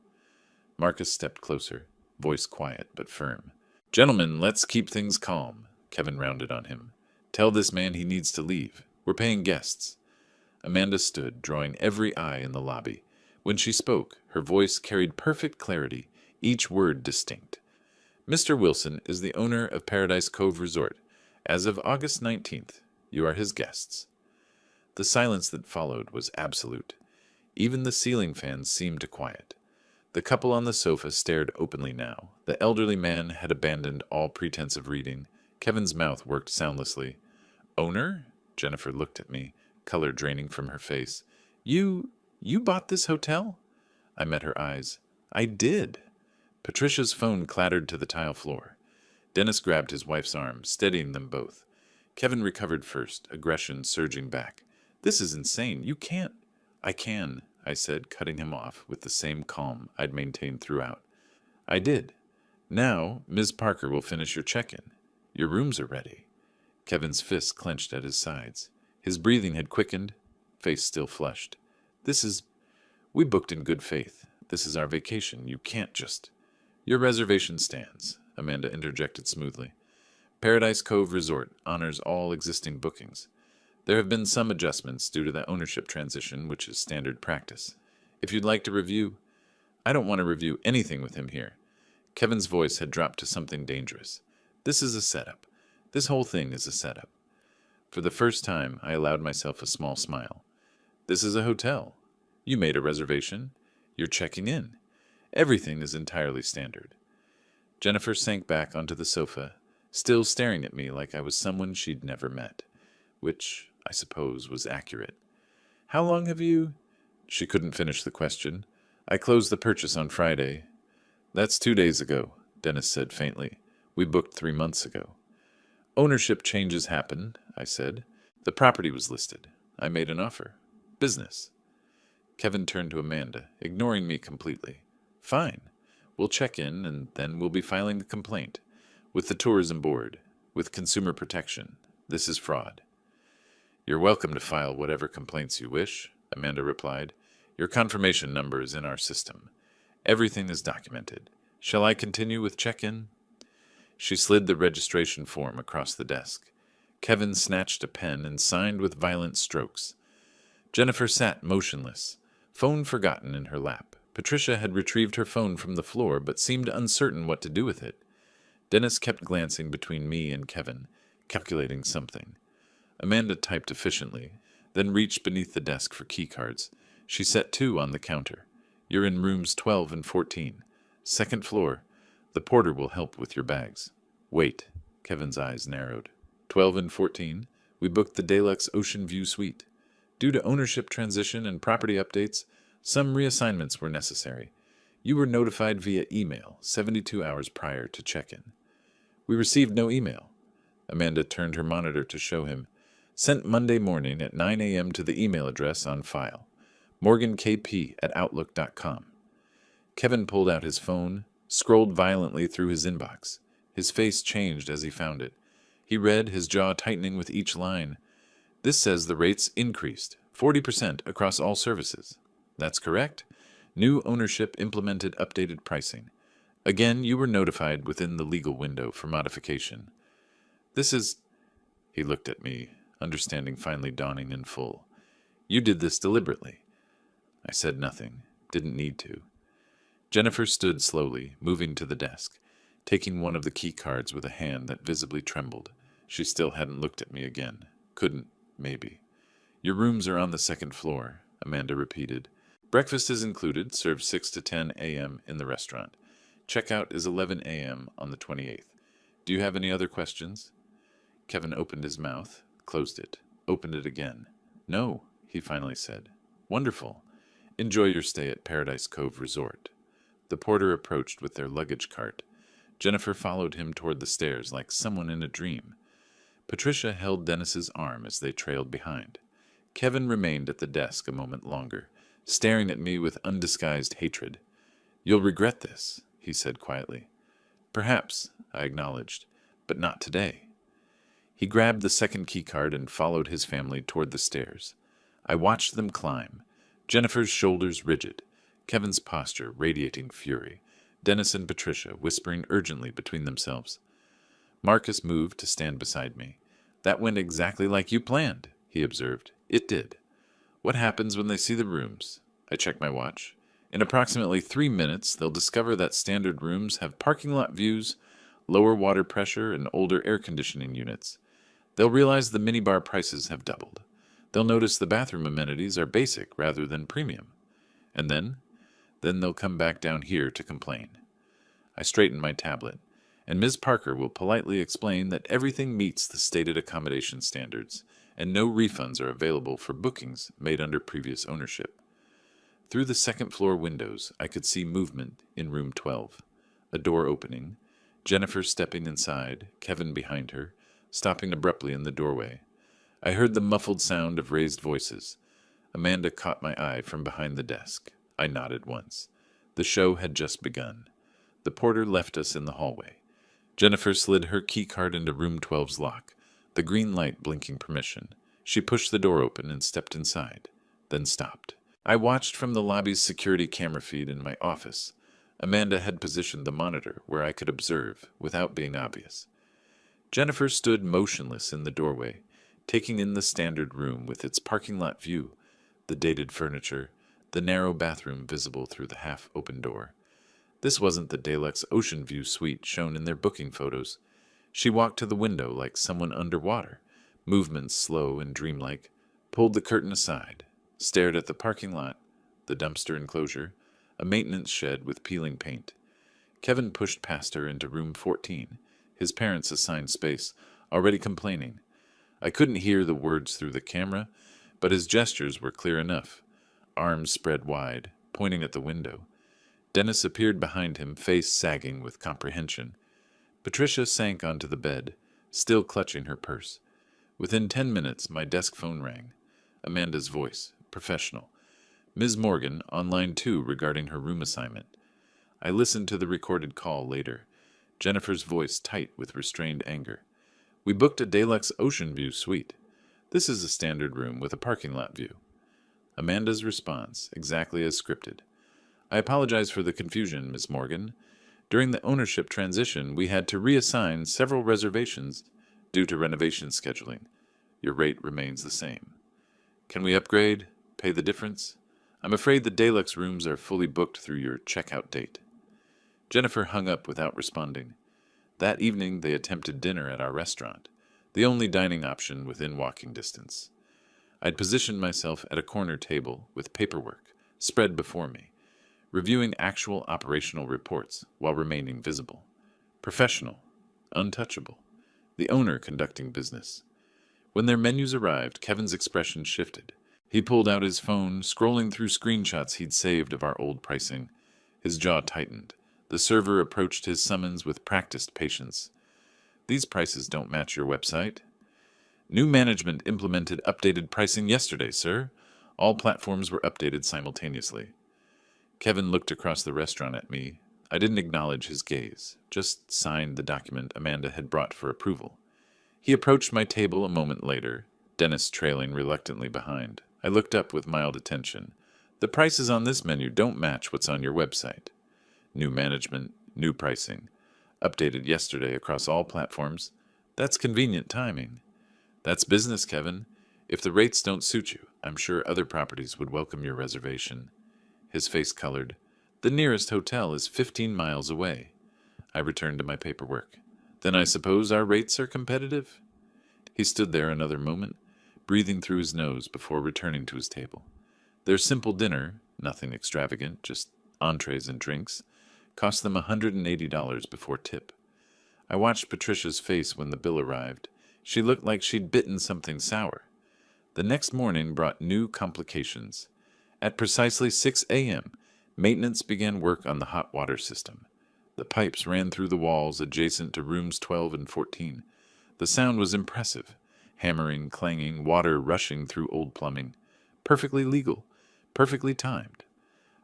Marcus stepped closer, voice quiet but firm. "Gentlemen, let's keep things calm," Kevin rounded on him. "Tell this man he needs to leave. We're paying guests." Amanda stood, drawing every eye in the lobby. When she spoke, her voice carried perfect clarity, each word distinct. "Mr. Wilson is the owner of Paradise Cove Resort. As of August 19th, you are his guests." The silence that followed was absolute. Even the ceiling fans seemed to quiet. The couple on the sofa stared openly now. The elderly man had abandoned all pretense of reading. Kevin's mouth worked soundlessly. "Owner?" Jennifer looked at me, color draining from her face. You bought this hotel?" I met her eyes. "I did." Patricia's phone clattered to the tile floor. Dennis grabbed his wife's arm, steadying them both. Kevin recovered first, aggression surging back. "This is insane. You can't." "I can," I said, cutting him off with the same calm I'd maintained throughout. "I did. Now, Ms. Parker will finish your check-in. Your rooms are ready." Kevin's fists clenched at his sides. His breathing had quickened, face still flushed. We booked in good faith. This is our vacation. You can't just..." "Your reservation stands," Amanda interjected smoothly. "Paradise Cove Resort honors all existing bookings. There have been some adjustments due to the ownership transition, which is standard practice. If you'd like to review..." "I don't want to review anything with him here." Kevin's voice had dropped to something dangerous. "This is a setup. This whole thing is a setup." For the first time, I allowed myself a small smile. "This is a hotel. You made a reservation. You're checking in. Everything is entirely standard." Jennifer sank back onto the sofa, still staring at me like I was someone she'd never met, which, I suppose, was accurate. "How long have you..." She couldn't finish the question. "I closed the purchase on Friday." "That's 2 days ago," Dennis said faintly. "We booked 3 months ago." "Ownership changes happen," I said. "The property was listed. I made an offer. Business." Kevin turned to Amanda, ignoring me completely. "Fine. We'll check in, and then we'll be filing the complaint. With the tourism board. With consumer protection. This is fraud." "You're welcome to file whatever complaints you wish," Amanda replied. "Your confirmation number is in our system. Everything is documented. Shall I continue with check-in?" She slid the registration form across the desk. Kevin snatched a pen and signed with violent strokes. Jennifer sat motionless, phone forgotten in her lap. Patricia had retrieved her phone from the floor, but seemed uncertain what to do with it. Dennis kept glancing between me and Kevin, calculating something. Amanda typed efficiently, then reached beneath the desk for keycards. She set 2 on the counter. "You're in rooms 12 and 14. Second floor. The porter will help with your bags." "Wait." Kevin's eyes narrowed. 12 and 14. We booked the Deluxe Ocean View Suite. Due to ownership transition and property updates, some reassignments were necessary. You were notified via email 72 hours prior to check-in." "We received no email." Amanda turned her monitor to show him. "Sent Monday morning at 9 a.m. to the email address on file. morgankp@outlook.com. Kevin pulled out his phone, scrolled violently through his inbox. His face changed as he found it. He read, his jaw tightening with each line. "This says the rates increased, 40% across all services." "That's correct. New ownership implemented updated pricing. Again, you were notified within the legal window for modification." "This is..." He looked at me, understanding finally dawning in full. "You did this deliberately." I said nothing. Didn't need to. Jennifer stood slowly, moving to the desk, taking one of the key cards with a hand that visibly trembled. She still hadn't looked at me again. Couldn't, maybe. "Your rooms are on the second floor," Amanda repeated. "Breakfast is included, served 6 to 10 a.m. in the restaurant. Checkout is 11 a.m. on the 28th. Do you have any other questions?" Kevin opened his mouth, closed it, opened it again. "No," he finally said. "Wonderful. Enjoy your stay at Paradise Cove Resort." The porter approached with their luggage cart. Jennifer followed him toward the stairs like someone in a dream. Patricia held Dennis's arm as they trailed behind. Kevin remained at the desk a moment longer, staring at me with undisguised hatred. "You'll regret this," he said quietly. "Perhaps," I acknowledged, "but not today." He grabbed the second keycard and followed his family toward the stairs. I watched them climb, Jennifer's shoulders rigid, Kevin's posture radiating fury, Dennis and Patricia whispering urgently between themselves. Marcus moved to stand beside me. "That went exactly like you planned," he observed. "It did. What happens when they see the rooms?" I checked my watch. "In approximately 3 minutes, they'll discover that standard rooms have parking lot views, lower water pressure, and older air conditioning units. They'll realize the minibar prices have doubled. They'll notice the bathroom amenities are basic rather than premium. And then they'll come back down here to complain." I straightened my tablet, and Ms. Parker will politely explain that everything meets the stated accommodation standards, and no refunds are available for bookings made under previous ownership. Through the second-floor windows, I could see movement in room 12. A door opening, Jennifer stepping inside, Kevin behind her, stopping abruptly in the doorway. I heard the muffled sound of raised voices. Amanda caught my eye from behind the desk. I nodded once. The show had just begun. The porter left us in the hallway. Jennifer slid her keycard into room 12's lock, the green light blinking permission. She pushed the door open and stepped inside, then stopped. I watched from the lobby's security camera feed in my office. Amanda had positioned the monitor where I could observe without being obvious. Jennifer stood motionless in the doorway, taking in the standard room with its parking lot view, the dated furniture, the narrow bathroom visible through the half-open door. This wasn't the Deluxe Ocean View suite shown in their booking photos. She walked to the window like someone underwater, movements slow and dreamlike, pulled the curtain aside, stared at the parking lot, the dumpster enclosure, a maintenance shed with peeling paint. Kevin pushed past her into room 14, his parents' assigned space, already complaining. I couldn't hear the words through the camera, but his gestures were clear enough. Arms spread wide, pointing at the window. Dennis appeared behind him, face sagging with comprehension. Patricia sank onto the bed, still clutching her purse. Within 10 minutes, my desk phone rang. Amanda's voice, professional. "Ms. Morgan, on line 2 regarding her room assignment." I listened to the recorded call later, Jennifer's voice tight with restrained anger. "We booked a Deluxe Ocean View suite. This is a standard room with a parking lot view." Amanda's response, exactly as scripted. "I apologize for the confusion, Miss Morgan. During the ownership transition, we had to reassign several reservations due to renovation scheduling. Your rate remains the same. Can we upgrade? Pay the difference? I'm afraid the Deluxe rooms are fully booked through your checkout date." Jennifer hung up without responding. That evening they attempted dinner at our restaurant, the only dining option within walking distance. I'd positioned myself at a corner table with paperwork spread before me, reviewing actual operational reports while remaining visible. Professional, untouchable, the owner conducting business. When their menus arrived, Kevin's expression shifted. He pulled out his phone, scrolling through screenshots he'd saved of our old pricing. His jaw tightened. The server approached his summons with practiced patience. "These prices don't match your website." "New management implemented updated pricing yesterday, sir. All platforms were updated simultaneously." Kevin looked across the restaurant at me. I didn't acknowledge his gaze, just signed the document Amanda had brought for approval. He approached my table a moment later, Dennis trailing reluctantly behind. I looked up with mild attention. "The prices on this menu don't match what's on your website. New management, new pricing. Updated yesterday across all platforms. That's convenient timing." "That's business, Kevin. If the rates don't suit you, I'm sure other properties would welcome your reservation." His face colored. "The nearest hotel is 15 miles away." I returned to my paperwork. "Then I suppose our rates are competitive?" He stood there another moment, breathing through his nose before returning to his table. Their simple dinner, nothing extravagant, just entrees and drinks, cost them $180 before tip. I watched Patricia's face when the bill arrived. She looked like she'd bitten something sour. The next morning brought new complications. At precisely 6 a.m., maintenance began work on the hot water system. The pipes ran through the walls adjacent to rooms 12 and 14. The sound was impressive. Hammering, clanging, water rushing through old plumbing. Perfectly legal. Perfectly timed.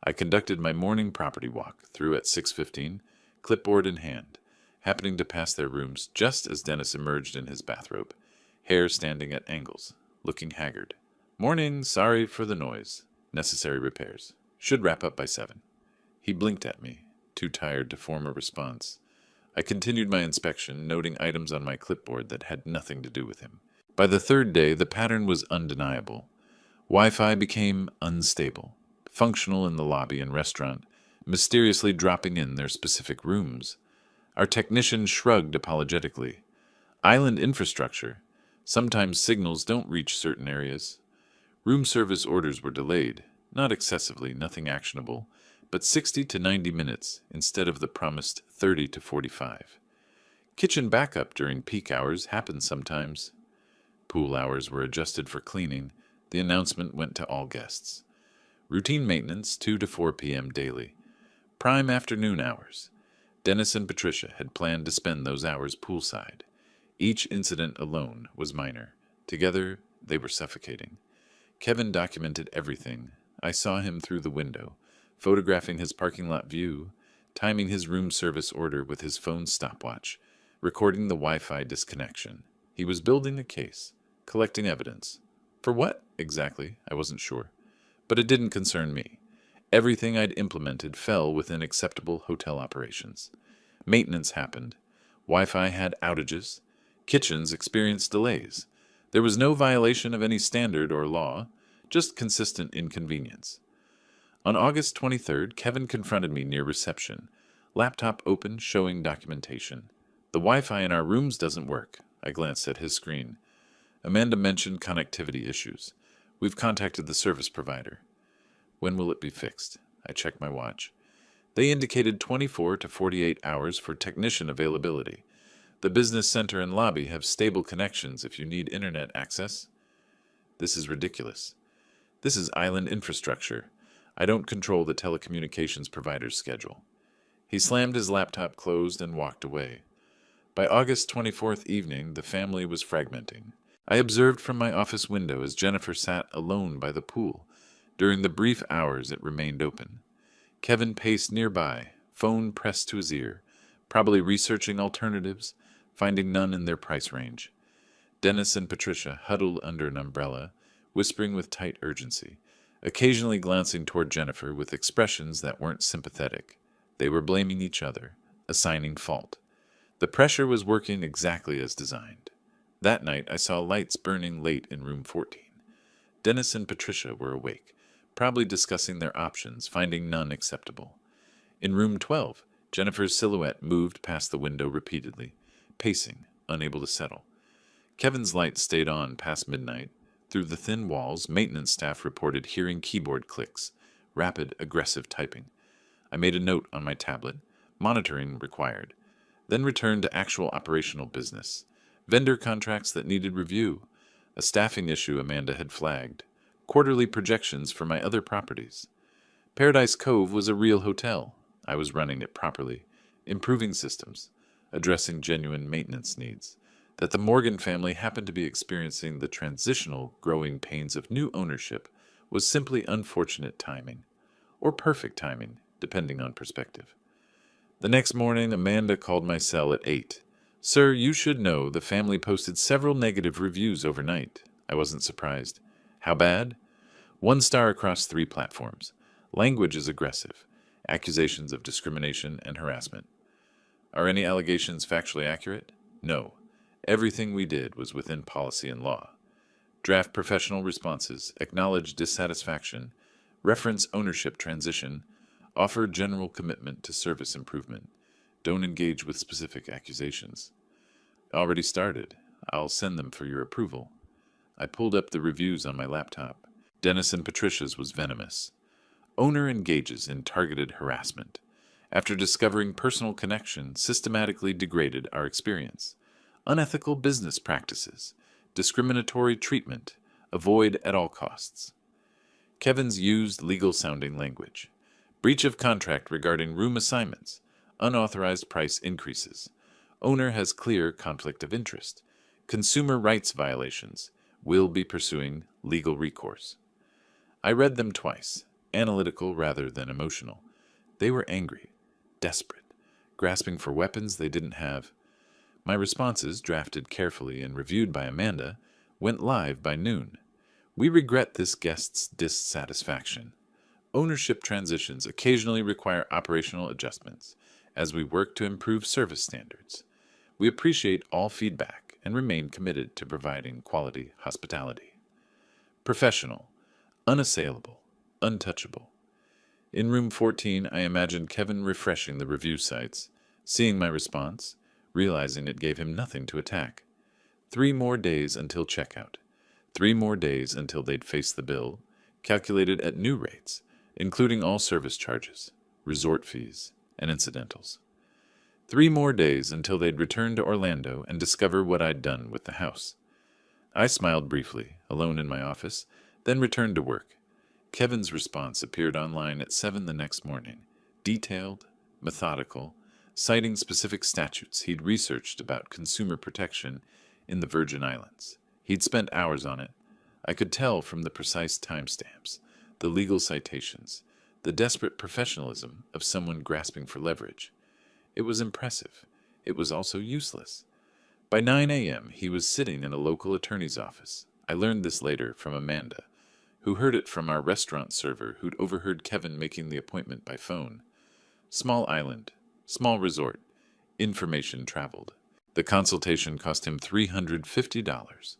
I conducted my morning property walk through at 6:15, clipboard in hand, happening to pass their rooms just as Dennis emerged in his bathrobe, hair standing at angles, looking haggard. Morning, sorry for the noise. Necessary repairs. Should wrap up by 7. He blinked at me, too tired to form a response. I continued my inspection, noting items on my clipboard that had nothing to do with him. By the third day, the pattern was undeniable. Wi-Fi became unstable, functional in the lobby and restaurant, mysteriously dropping in their specific rooms. Our technician shrugged apologetically. Island infrastructure. Sometimes signals don't reach certain areas. Room service orders were delayed, not excessively, nothing actionable, but 60 to 90 minutes instead of the promised 30 to 45. Kitchen backup during peak hours happened sometimes. Pool hours were adjusted for cleaning. The announcement went to all guests. Routine maintenance 2 to 4 p.m. daily. Prime afternoon hours. Dennis and Patricia had planned to spend those hours poolside. Each incident alone was minor. Together, they were suffocating. Kevin documented everything. I saw him through the window, photographing his parking lot view, timing his room service order with his phone's stopwatch, recording the Wi-Fi disconnection. He was building a case, collecting evidence. For what, exactly, I wasn't sure. But it didn't concern me. Everything I'd implemented fell within acceptable hotel operations. Maintenance happened. Wi-Fi had outages. Kitchens experienced delays. There was no violation of any standard or law, just consistent inconvenience. On August 23rd, Kevin confronted me near reception, laptop open, showing documentation. The Wi-Fi in our rooms doesn't work. I glanced at his screen. Amanda mentioned connectivity issues. We've contacted the service provider. When will it be fixed? I checked my watch. They indicated 24 to 48 hours for technician availability. The business center and lobby have stable connections if you need internet access. This is ridiculous. This is island infrastructure. I don't control the telecommunications provider's schedule. He slammed his laptop closed and walked away. By August 24th evening, the family was fragmenting. I observed from my office window as Jennifer sat alone by the pool. During the brief hours it remained open. Kevin paced nearby, phone pressed to his ear, probably researching alternatives, finding none in their price range. Dennis and Patricia huddled under an umbrella, whispering with tight urgency, occasionally glancing toward Jennifer with expressions that weren't sympathetic. They were blaming each other, assigning fault. The pressure was working exactly as designed. That night I saw lights burning late in room 14. Dennis and Patricia were awake, probably discussing their options, finding none acceptable. In room 12, Jennifer's silhouette moved past the window repeatedly, pacing, unable to settle. Kevin's light stayed on past midnight. Through the thin walls, maintenance staff reported hearing keyboard clicks, rapid, aggressive typing. I made a note on my tablet, monitoring required, then returned to actual operational business. Vendor contracts that needed review, a staffing issue Amanda had flagged, quarterly projections for my other properties. Paradise Cove was a real hotel. I was running it properly, improving systems, addressing genuine maintenance needs. That the Morgan family happened to be experiencing the transitional growing pains of new ownership was simply unfortunate timing, or perfect timing, depending on perspective. The next morning, Amanda called my cell at 8. "Sir, you should know the family posted several negative reviews overnight." I wasn't surprised. How bad? 1 star across 3 platforms. Language is aggressive. Accusations of discrimination and harassment. Are any allegations factually accurate? No. Everything we did was within policy and law. Draft professional responses, acknowledge dissatisfaction, reference ownership transition, offer general commitment to service improvement. Don't engage with specific accusations. Already started. I'll send them for your approval. I pulled up the reviews on my laptop. Dennis and Patricia's was venomous. Owner engages in targeted harassment. After discovering personal connection, systematically degraded our experience. Unethical business practices. Discriminatory treatment. Avoid at all costs. Kevin's used legal-sounding language. Breach of contract regarding room assignments. Unauthorized price increases. Owner has clear conflict of interest. Consumer rights violations. Will be pursuing legal recourse. I read them twice, analytical rather than emotional. They were angry, desperate, grasping for weapons they didn't have. My responses, drafted carefully and reviewed by Amanda, went live by noon. We regret this guest's dissatisfaction. Ownership transitions occasionally require operational adjustments as we work to improve service standards. We appreciate all feedback and remain committed to providing quality hospitality. Professional, unassailable, untouchable. In room 14, I imagined Kevin refreshing the review sites, seeing my response, realizing it gave him nothing to attack. 3 more days until checkout. 3 more days until they'd face the bill, calculated at new rates, including all service charges, resort fees, and incidentals. 3 more days until they'd return to Orlando and discover what I'd done with the house. I smiled briefly, alone in my office, then returned to work. Kevin's response appeared online at 7 the next morning, detailed, methodical, citing specific statutes he'd researched about consumer protection in the Virgin Islands. He'd spent hours on it. I could tell from the precise timestamps, the legal citations, the desperate professionalism of someone grasping for leverage. It was impressive. It was also useless. By 9 a.m., he was sitting in a local attorney's office. I learned this later from Amanda, who heard it from our restaurant server who'd overheard Kevin making the appointment by phone. Small island, small resort, information traveled. The consultation cost him $350.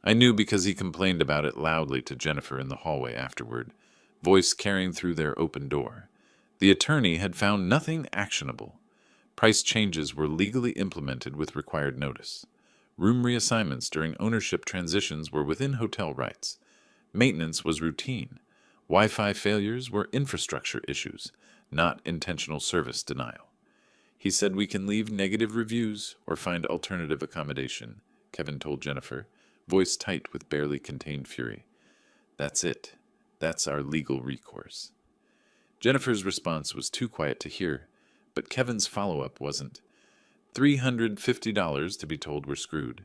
I knew because he complained about it loudly to Jennifer in the hallway afterward, voice carrying through their open door. The attorney had found nothing actionable. Price changes were legally implemented with required notice. Room reassignments during ownership transitions were within hotel rights. Maintenance was routine. Wi-Fi failures were infrastructure issues, not intentional service denial. He said we can leave negative reviews or find alternative accommodation, Kevin told Jennifer, voice tight with barely contained fury. That's it. That's our legal recourse. Jennifer's response was too quiet to hear, but Kevin's follow-up wasn't. $350 to be told we're screwed.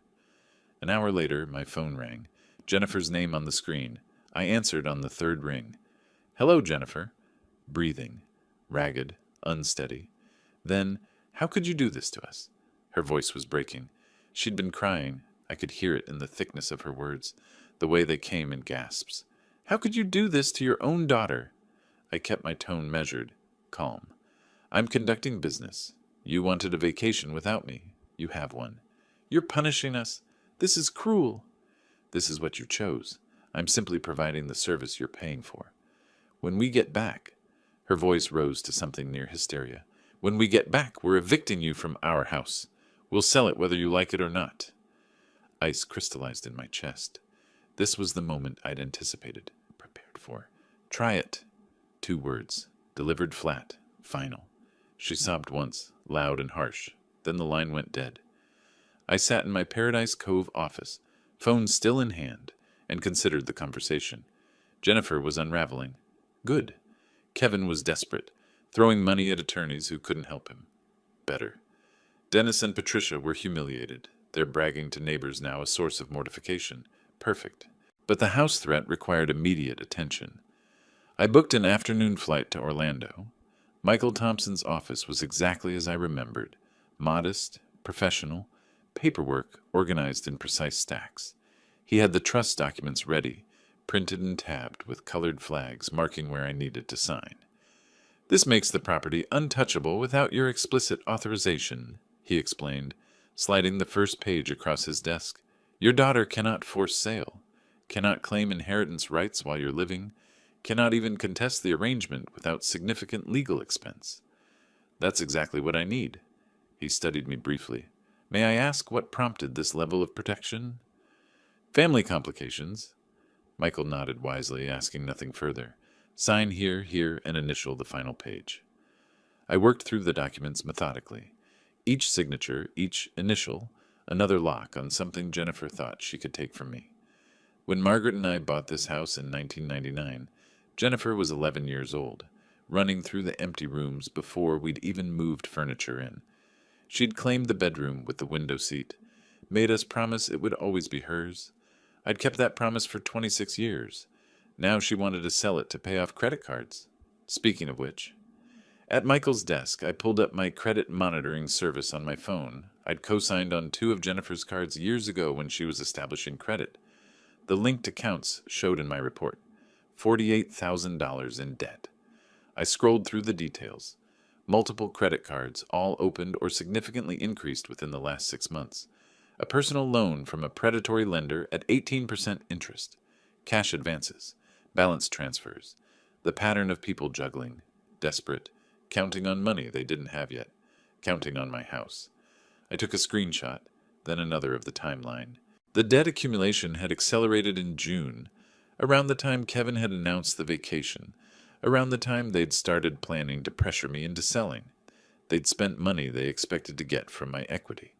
An hour later, my phone rang. Jennifer's name on the screen. I answered on the 3rd ring. Hello, Jennifer. Breathing. Ragged. Unsteady. Then, how could you do this to us? Her voice was breaking. She'd been crying. I could hear it in the thickness of her words, the way they came in gasps. How could you do this to your own daughter? I kept my tone measured, calm. I'm conducting business. You wanted a vacation without me. You have one. You're punishing us. This is cruel. This is what you chose. I'm simply providing the service you're paying for. When we get back, her voice rose to something near hysteria. When we get back, we're evicting you from our house. We'll sell it whether you like it or not. Ice crystallized in my chest. This was the moment I'd anticipated, prepared for. Try it. 2 words, delivered flat, final. She sobbed once, loud and harsh. Then the line went dead. I sat in my Paradise Cove office, phone still in hand, and considered the conversation. Jennifer was unraveling. Good. Kevin was desperate, throwing money at attorneys who couldn't help him. Better. Dennis and Patricia were humiliated, their bragging to neighbors now a source of mortification. Perfect. But the house threat required immediate attention. I booked an afternoon flight to Orlando. Michael Thompson's office was exactly as I remembered. Modest, professional, paperwork organized in precise stacks. He had the trust documents ready, printed and tabbed with colored flags marking where I needed to sign. This makes the property untouchable without your explicit authorization, he explained, sliding the first page across his desk. Your daughter cannot force sale, cannot claim inheritance rights while you're living, cannot even contest the arrangement without significant legal expense. That's exactly what I need. He studied me briefly. May I ask what prompted this level of protection? Family complications. Michael nodded wisely, asking nothing further. Sign here, here, and initial the final page. I worked through the documents methodically. Each signature, each initial, another lock on something Jennifer thought she could take from me. When Margaret and I bought this house in 1999, Jennifer was 11 years old, running through the empty rooms before we'd even moved furniture in. She'd claimed the bedroom with the window seat, made us promise it would always be hers. I'd kept that promise for 26 years. Now she wanted to sell it to pay off credit cards. Speaking of which, at Michael's desk, I pulled up my credit monitoring service on my phone. I'd co-signed on 2 of Jennifer's cards years ago when she was establishing credit. The linked accounts showed in my report. $48,000 in debt. I scrolled through the details. Multiple credit cards, all opened or significantly increased within the last 6 months. A personal loan from a predatory lender at 18% interest. Cash advances. Balance transfers. The pattern of people juggling. Desperate. Counting on money they didn't have yet. Counting on my house. I took a screenshot, then another of the timeline. The debt accumulation had accelerated in June, around the time Kevin had announced the vacation, around the time they'd started planning to pressure me into selling. They'd spent money they expected to get from my equity.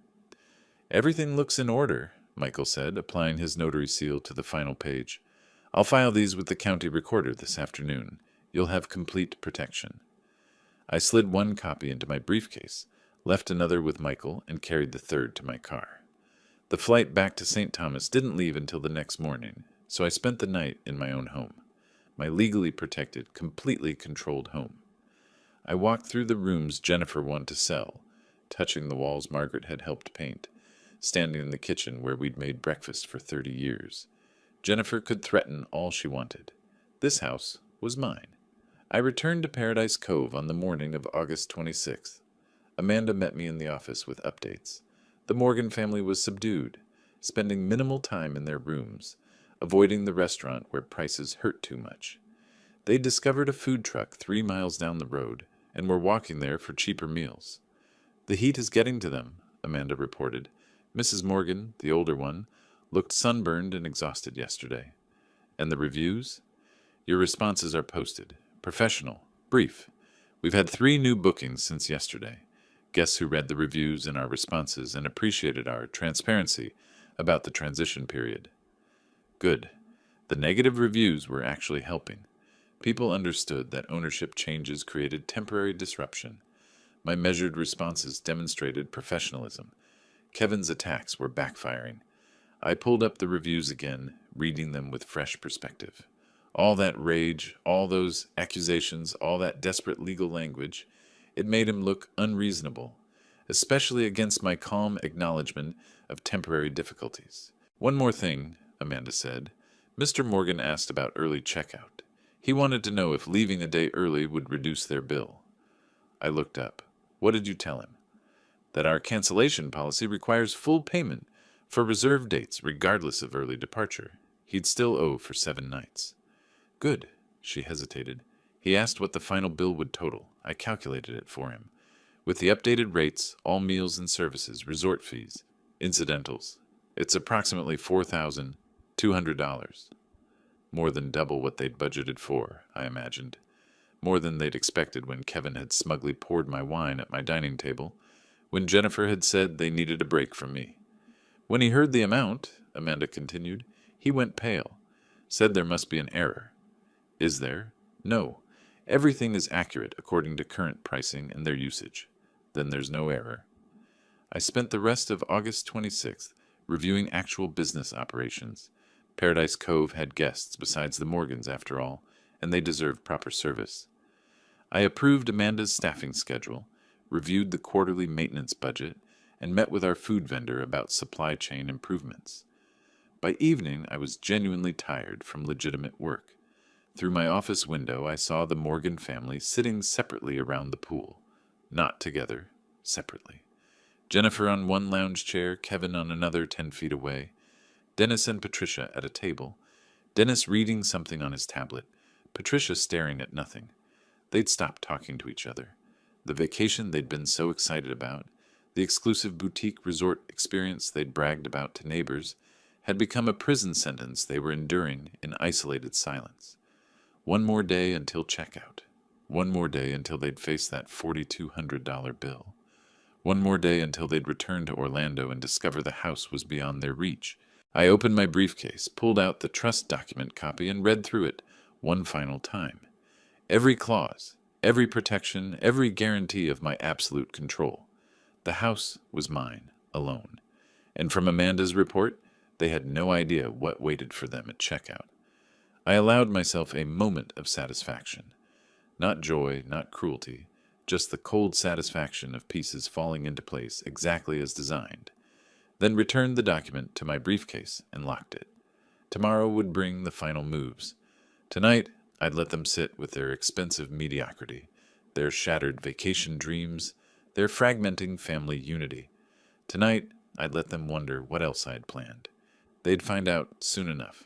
Everything looks in order, Michael said, applying his notary seal to the final page. I'll file these with the county recorder this afternoon. You'll have complete protection. I slid one copy into my briefcase, left another with Michael, and carried the third to my car. The flight back to St. Thomas didn't leave until the next morning, so I spent the night in my own home, my legally protected, completely controlled home. I walked through the rooms Jennifer wanted to sell, touching the walls Margaret had helped paint, standing in the kitchen where we'd made breakfast for 30 years. Jennifer could threaten all she wanted. This house was mine. I returned to Paradise Cove on the morning of August 26th. Amanda met me in the office with updates. The Morgan family was subdued, spending minimal time in their rooms, avoiding the restaurant where prices hurt too much. They discovered a food truck 3 miles down the road and were walking there for cheaper meals. The heat is getting to them, Amanda reported. Mrs. Morgan, the older one, looked sunburned and exhausted yesterday. And the reviews? Your responses are posted. Professional. Brief. We've had 3 new bookings since yesterday. Guests who read the reviews and our responses and appreciated our transparency about the transition period. Good. The negative reviews were actually helping. People understood that ownership changes created temporary disruption. My measured responses demonstrated professionalism. Kevin's attacks were backfiring. I pulled up the reviews again, reading them with fresh perspective. All that rage, all those accusations, all that desperate legal language, it made him look unreasonable, especially against my calm acknowledgement of temporary difficulties. One more thing, Amanda said. Mr. Morgan asked about early checkout. He wanted to know if leaving a day early would reduce their bill. I looked up. What did you tell him? That our cancellation policy requires full payment for reserve dates regardless of early departure. He'd still owe for 7 nights. Good. She hesitated. He asked what the final bill would total. I calculated it for him. With the updated rates, all meals and services, resort fees, incidentals, it's approximately $4,200. More than double what they'd budgeted for, I imagined. More than they'd expected when Kevin had smugly poured my wine at my dining table, when Jennifer had said they needed a break from me. When he heard the amount, Amanda continued, he went pale, said there must be an error. Is there? No. Everything is accurate according to current pricing and their usage. Then there's no error. I spent the rest of August 26th reviewing actual business operations. Paradise Cove had guests besides the Morgans, after all, and they deserved proper service. I approved Amanda's staffing schedule, reviewed the quarterly maintenance budget, and met with our food vendor about supply chain improvements. By evening, I was genuinely tired from legitimate work. Through my office window, I saw the Morgan family sitting separately around the pool. Not together, separately. Jennifer on one lounge chair, Kevin on another 10 feet away. Dennis and Patricia at a table. Dennis reading something on his tablet. Patricia staring at nothing. They'd stopped talking to each other. The vacation they'd been so excited about, the exclusive boutique resort experience they'd bragged about to neighbors, had become a prison sentence they were enduring in isolated silence. One more day until checkout. One more day until they'd face that $4,200 bill. One more day until they'd return to Orlando and discover the house was beyond their reach. I opened my briefcase, pulled out the trust document copy, and read through it one final time. Every clause, every protection, every guarantee of my absolute control. The house was mine, alone. And from Amanda's report, they had no idea what waited for them at checkout. I allowed myself a moment of satisfaction. Not joy, not cruelty, just the cold satisfaction of pieces falling into place exactly as designed. Then returned the document to my briefcase and locked it. Tomorrow would bring the final moves. Tonight, I'd let them sit with their expensive mediocrity, their shattered vacation dreams, their fragmenting family unity. Tonight, I'd let them wonder what else I'd planned. They'd find out soon enough.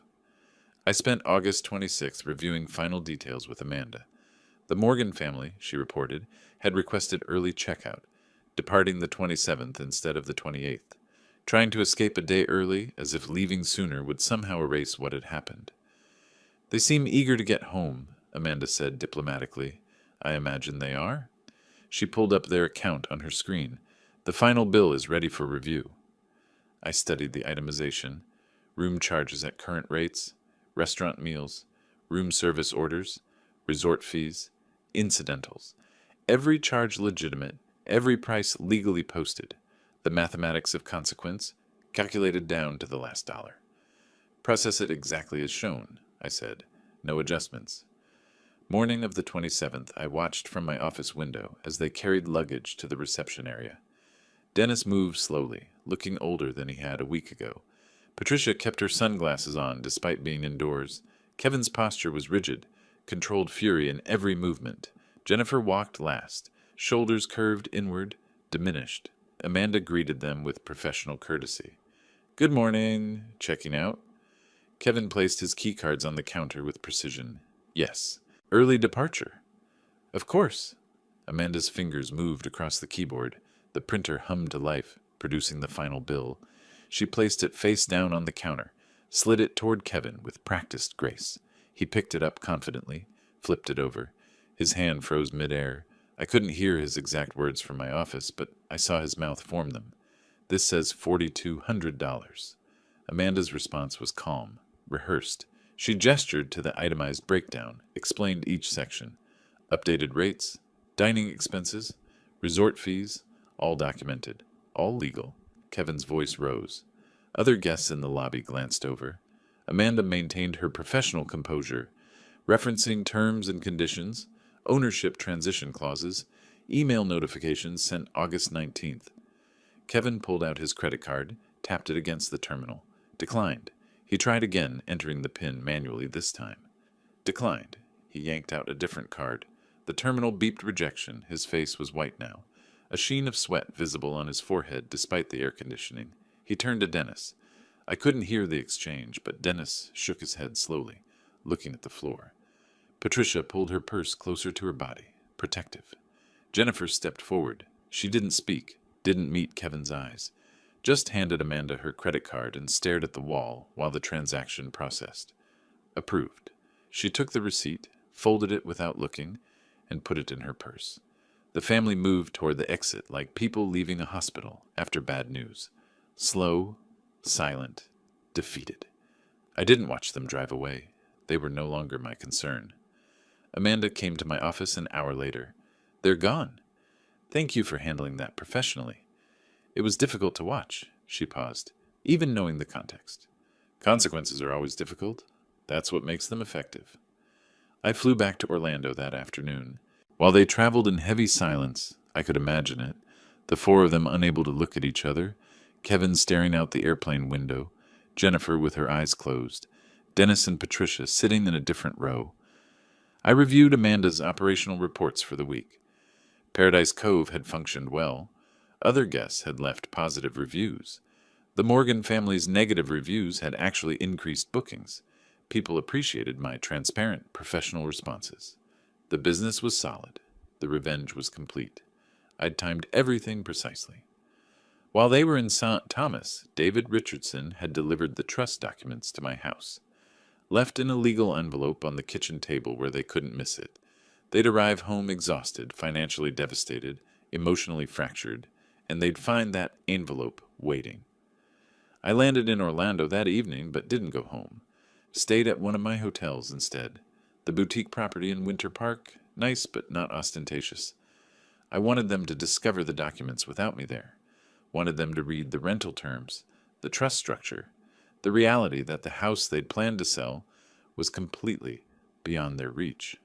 I spent August 26th reviewing final details with Amanda. The Morgan family, she reported, had requested early checkout, departing the 27th instead of the 28th, trying to escape a day early as if leaving sooner would somehow erase what had happened. They seem eager to get home, Amanda said diplomatically. I imagine they are. She pulled up their account on her screen. The final bill is ready for review. I studied the itemization, room charges at current rates, restaurant meals, room service orders, resort fees, incidentals. Every charge legitimate, every price legally posted. The mathematics of consequence, calculated down to the last dollar. Process it exactly as shown, I said. No adjustments. Morning of the 27th, I watched from my office window as they carried luggage to the reception area. Dennis moved slowly, looking older than he had a week ago. Patricia kept her sunglasses on despite being indoors. Kevin's posture was rigid, controlled fury in every movement. Jennifer walked last, shoulders curved inward, diminished. Amanda greeted them with professional courtesy. Good morning. Checking out? Kevin placed his keycards on the counter with precision. Yes. Early departure. Of course. Amanda's fingers moved across the keyboard. The printer hummed to life, producing the final bill. She placed it face down on the counter, slid it toward Kevin with practiced grace. He picked it up confidently, flipped it over. His hand froze midair. I couldn't hear his exact words from my office, but I saw his mouth form them. This says $4,200. Amanda's response was calm, rehearsed. She gestured to the itemized breakdown, explained each section. Updated rates, dining expenses, resort fees, all documented, all legal. Kevin's voice rose. Other guests in the lobby glanced over. Amanda maintained her professional composure, referencing terms and conditions, ownership transition clauses, email notifications sent August 19th. Kevin pulled out his credit card, tapped it against the terminal. Declined. He tried again, entering the PIN manually this time. Declined. He yanked out a different card. The terminal beeped rejection. His face was white now, a sheen of sweat visible on his forehead despite the air conditioning. He turned to Dennis. I couldn't hear the exchange, but Dennis shook his head slowly, looking at the floor. Patricia pulled her purse closer to her body, protective. Jennifer stepped forward. She didn't speak, didn't meet Kevin's eyes. Just handed Amanda her credit card and stared at the wall while the transaction processed. Approved. She took the receipt, folded it without looking, and put it in her purse. The family moved toward the exit like people leaving a hospital after bad news. Slow, silent, defeated. I didn't watch them drive away. They were no longer my concern. Amanda came to my office an hour later. They're gone. Thank you for handling that professionally. It was difficult to watch, she paused, even knowing the context. Consequences are always difficult. That's what makes them effective. I flew back to Orlando that afternoon. While they traveled in heavy silence, I could imagine it, the four of them unable to look at each other, Kevin staring out the airplane window, Jennifer with her eyes closed, Dennis and Patricia sitting in a different row. I reviewed Amanda's operational reports for the week. Paradise Cove had functioned well. Other guests had left positive reviews. The Morgan family's negative reviews had actually increased bookings. People appreciated my transparent, professional responses. The business was solid. The revenge was complete. I'd timed everything precisely. While they were in St. Thomas, David Richardson had delivered the trust documents to my house. Left in a legal envelope on the kitchen table where they couldn't miss it. They'd arrive home exhausted, financially devastated, emotionally fractured, and they'd find that envelope waiting. I landed in Orlando that evening, but didn't go home. Stayed at one of my hotels instead. The boutique property in Winter Park, nice but not ostentatious. I wanted them to discover the documents without me there. Wanted them to read the rental terms, the trust structure, the reality that the house they'd planned to sell was completely beyond their reach.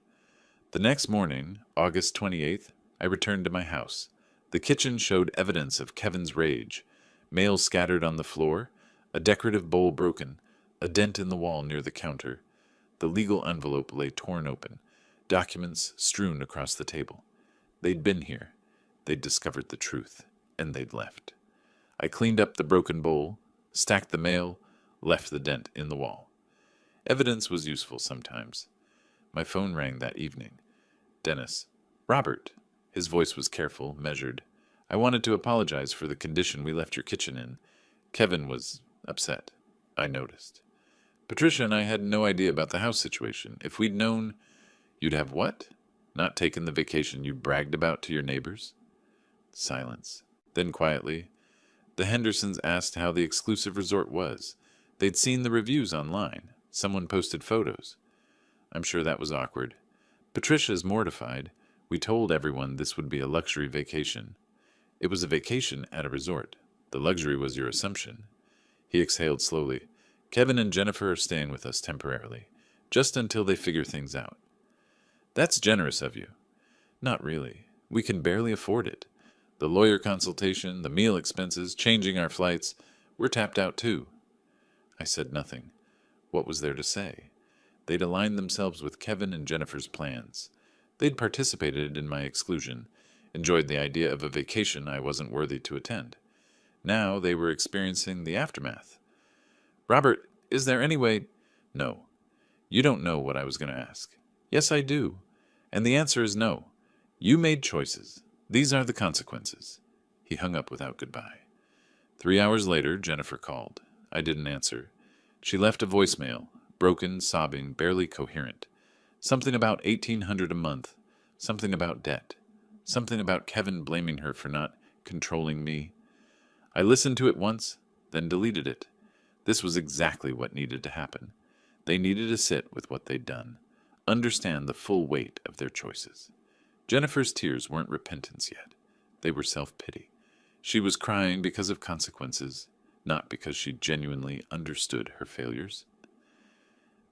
The next morning, August 28th, I returned to my house. The kitchen showed evidence of Kevin's rage. Mail scattered on the floor, a decorative bowl broken, a dent in the wall near the counter. The legal envelope lay torn open, documents strewn across the table. They'd been here. They'd discovered the truth, and they'd left. I cleaned up the broken bowl, stacked the mail, left the dent in the wall. Evidence was useful sometimes. My phone rang that evening. Dennis. Robert. His voice was careful, measured. I wanted to apologize for the condition we left your kitchen in. Kevin was upset. I noticed. Patricia and I had no idea about the house situation. If we'd known, you'd have what? Not taken the vacation you bragged about to your neighbors? Silence. Then quietly, the Hendersons asked how the exclusive resort was. They'd seen the reviews online. Someone posted photos. I'm sure that was awkward. Patricia's mortified. We told everyone this would be a luxury vacation. It was a vacation at a resort. The luxury was your assumption. He exhaled slowly. Kevin and Jennifer are staying with us temporarily, just until they figure things out. That's generous of you. Not really. We can barely afford it. The lawyer consultation, the meal expenses, changing our flights. We're tapped out too. I said nothing. What was there to say? They'd aligned themselves with Kevin and Jennifer's plans. They'd participated in my exclusion, enjoyed the idea of a vacation I wasn't worthy to attend. Now they were experiencing the aftermath. Robert, is there any way... No. You don't know what I was going to ask. Yes, I do. And the answer is no. You made choices. These are the consequences. He hung up without goodbye. 3 hours later, Jennifer called. I didn't answer. She left a voicemail, broken, sobbing, barely coherent. Something about $1,800 a month. Something about debt. Something about Kevin blaming her for not controlling me. I listened to it once, then deleted it. This was exactly what needed to happen. They needed to sit with what they'd done, understand the full weight of their choices. Jennifer's tears weren't repentance yet. They were self-pity. She was crying because of consequences, not because she genuinely understood her failures.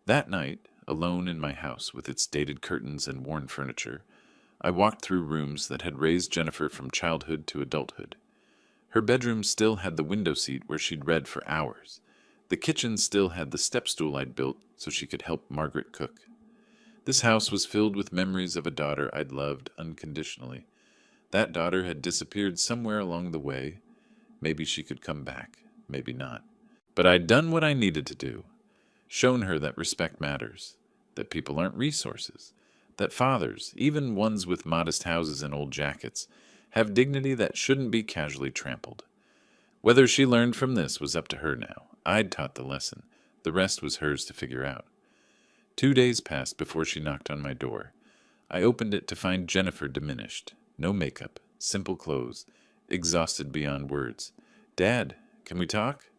That night, alone in my house with its dated curtains and worn furniture, I walked through rooms that had raised Jennifer from childhood to adulthood. Her bedroom still had the window seat where she'd read for hours. The kitchen still had the step stool I'd built so she could help Margaret cook. This house was filled with memories of a daughter I'd loved unconditionally. That daughter had disappeared somewhere along the way. Maybe she could come back, maybe not. But I'd done what I needed to do. Shown her that respect matters, that people aren't resources, that fathers, even ones with modest houses and old jackets, have dignity that shouldn't be casually trampled. Whether she learned from this was up to her now. I'd taught the lesson. The rest was hers to figure out. 2 days passed before she knocked on my door. I opened it to find Jennifer diminished. No makeup, simple clothes, exhausted beyond words. Dad, can we talk?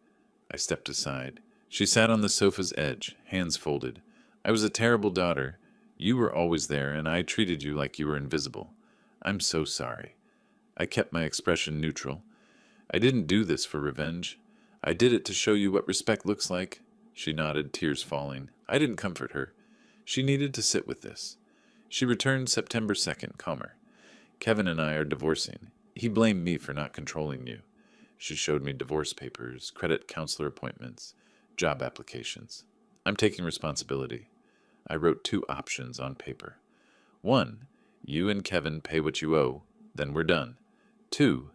I stepped aside. She sat on the sofa's edge, hands folded. I was a terrible daughter. You were always there, and I treated you like you were invisible. I'm so sorry. I kept my expression neutral. I didn't do this for revenge. I did it to show you what respect looks like. She nodded, tears falling. I didn't comfort her. She needed to sit with this. She returned September 2nd, calmer. Kevin and I are divorcing. He blamed me for not controlling you. She showed me divorce papers, credit counselor appointments, job applications. I'm taking responsibility. I wrote 2 options on paper. 1, you and Kevin pay what you owe, then we're done. 2,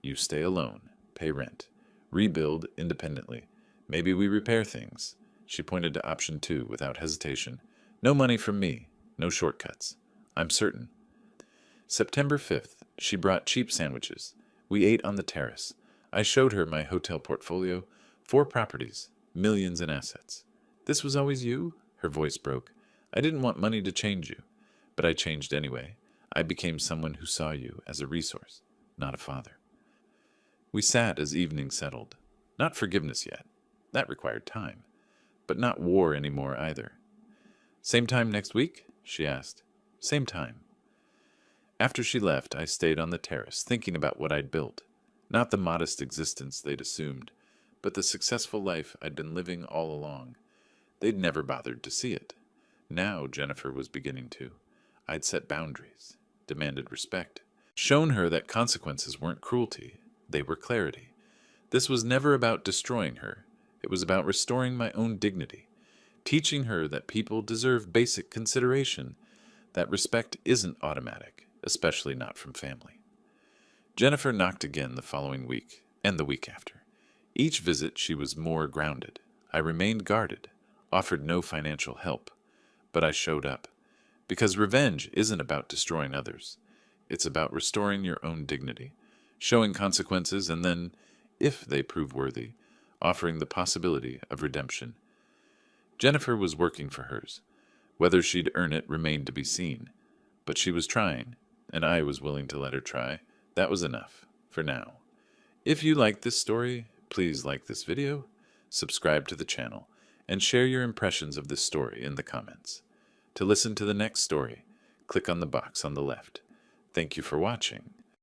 you stay alone, pay rent, rebuild independently. Maybe we repair things. She pointed to option 2 without hesitation. No money from me, no shortcuts. I'm certain. September 5th, she brought cheap sandwiches. We ate on the terrace. I showed her my hotel portfolio, 4 properties, millions in assets. This was always you? Her voice broke. I didn't want money to change you, but I changed anyway. I became someone who saw you as a resource, not a father. We sat as evening settled. Not forgiveness yet. That required time. But not war anymore either. Same time next week? She asked. Same time. After she left, I stayed on the terrace, thinking about what I'd built. Not the modest existence they'd assumed, but the successful life I'd been living all along. They'd never bothered to see it. Now Jennifer was beginning to. I'd set boundaries, demanded respect, shown her that consequences weren't cruelty, they were clarity. This was never about destroying her. It was about restoring my own dignity, teaching her that people deserve basic consideration, that respect isn't automatic, especially not from family. Jennifer knocked again the following week, and the week after. Each visit she was more grounded. I remained guarded, offered no financial help, but I showed up. Because revenge isn't about destroying others. It's about restoring your own dignity, showing consequences, and then, if they prove worthy, offering the possibility of redemption. Jennifer was working for hers. Whether she'd earn it remained to be seen. But she was trying, and I was willing to let her try. That was enough, for now. If you liked this story, please like this video, subscribe to the channel, and share your impressions of this story in the comments. To listen to the next story, click on the box on the left. Thank you for watching.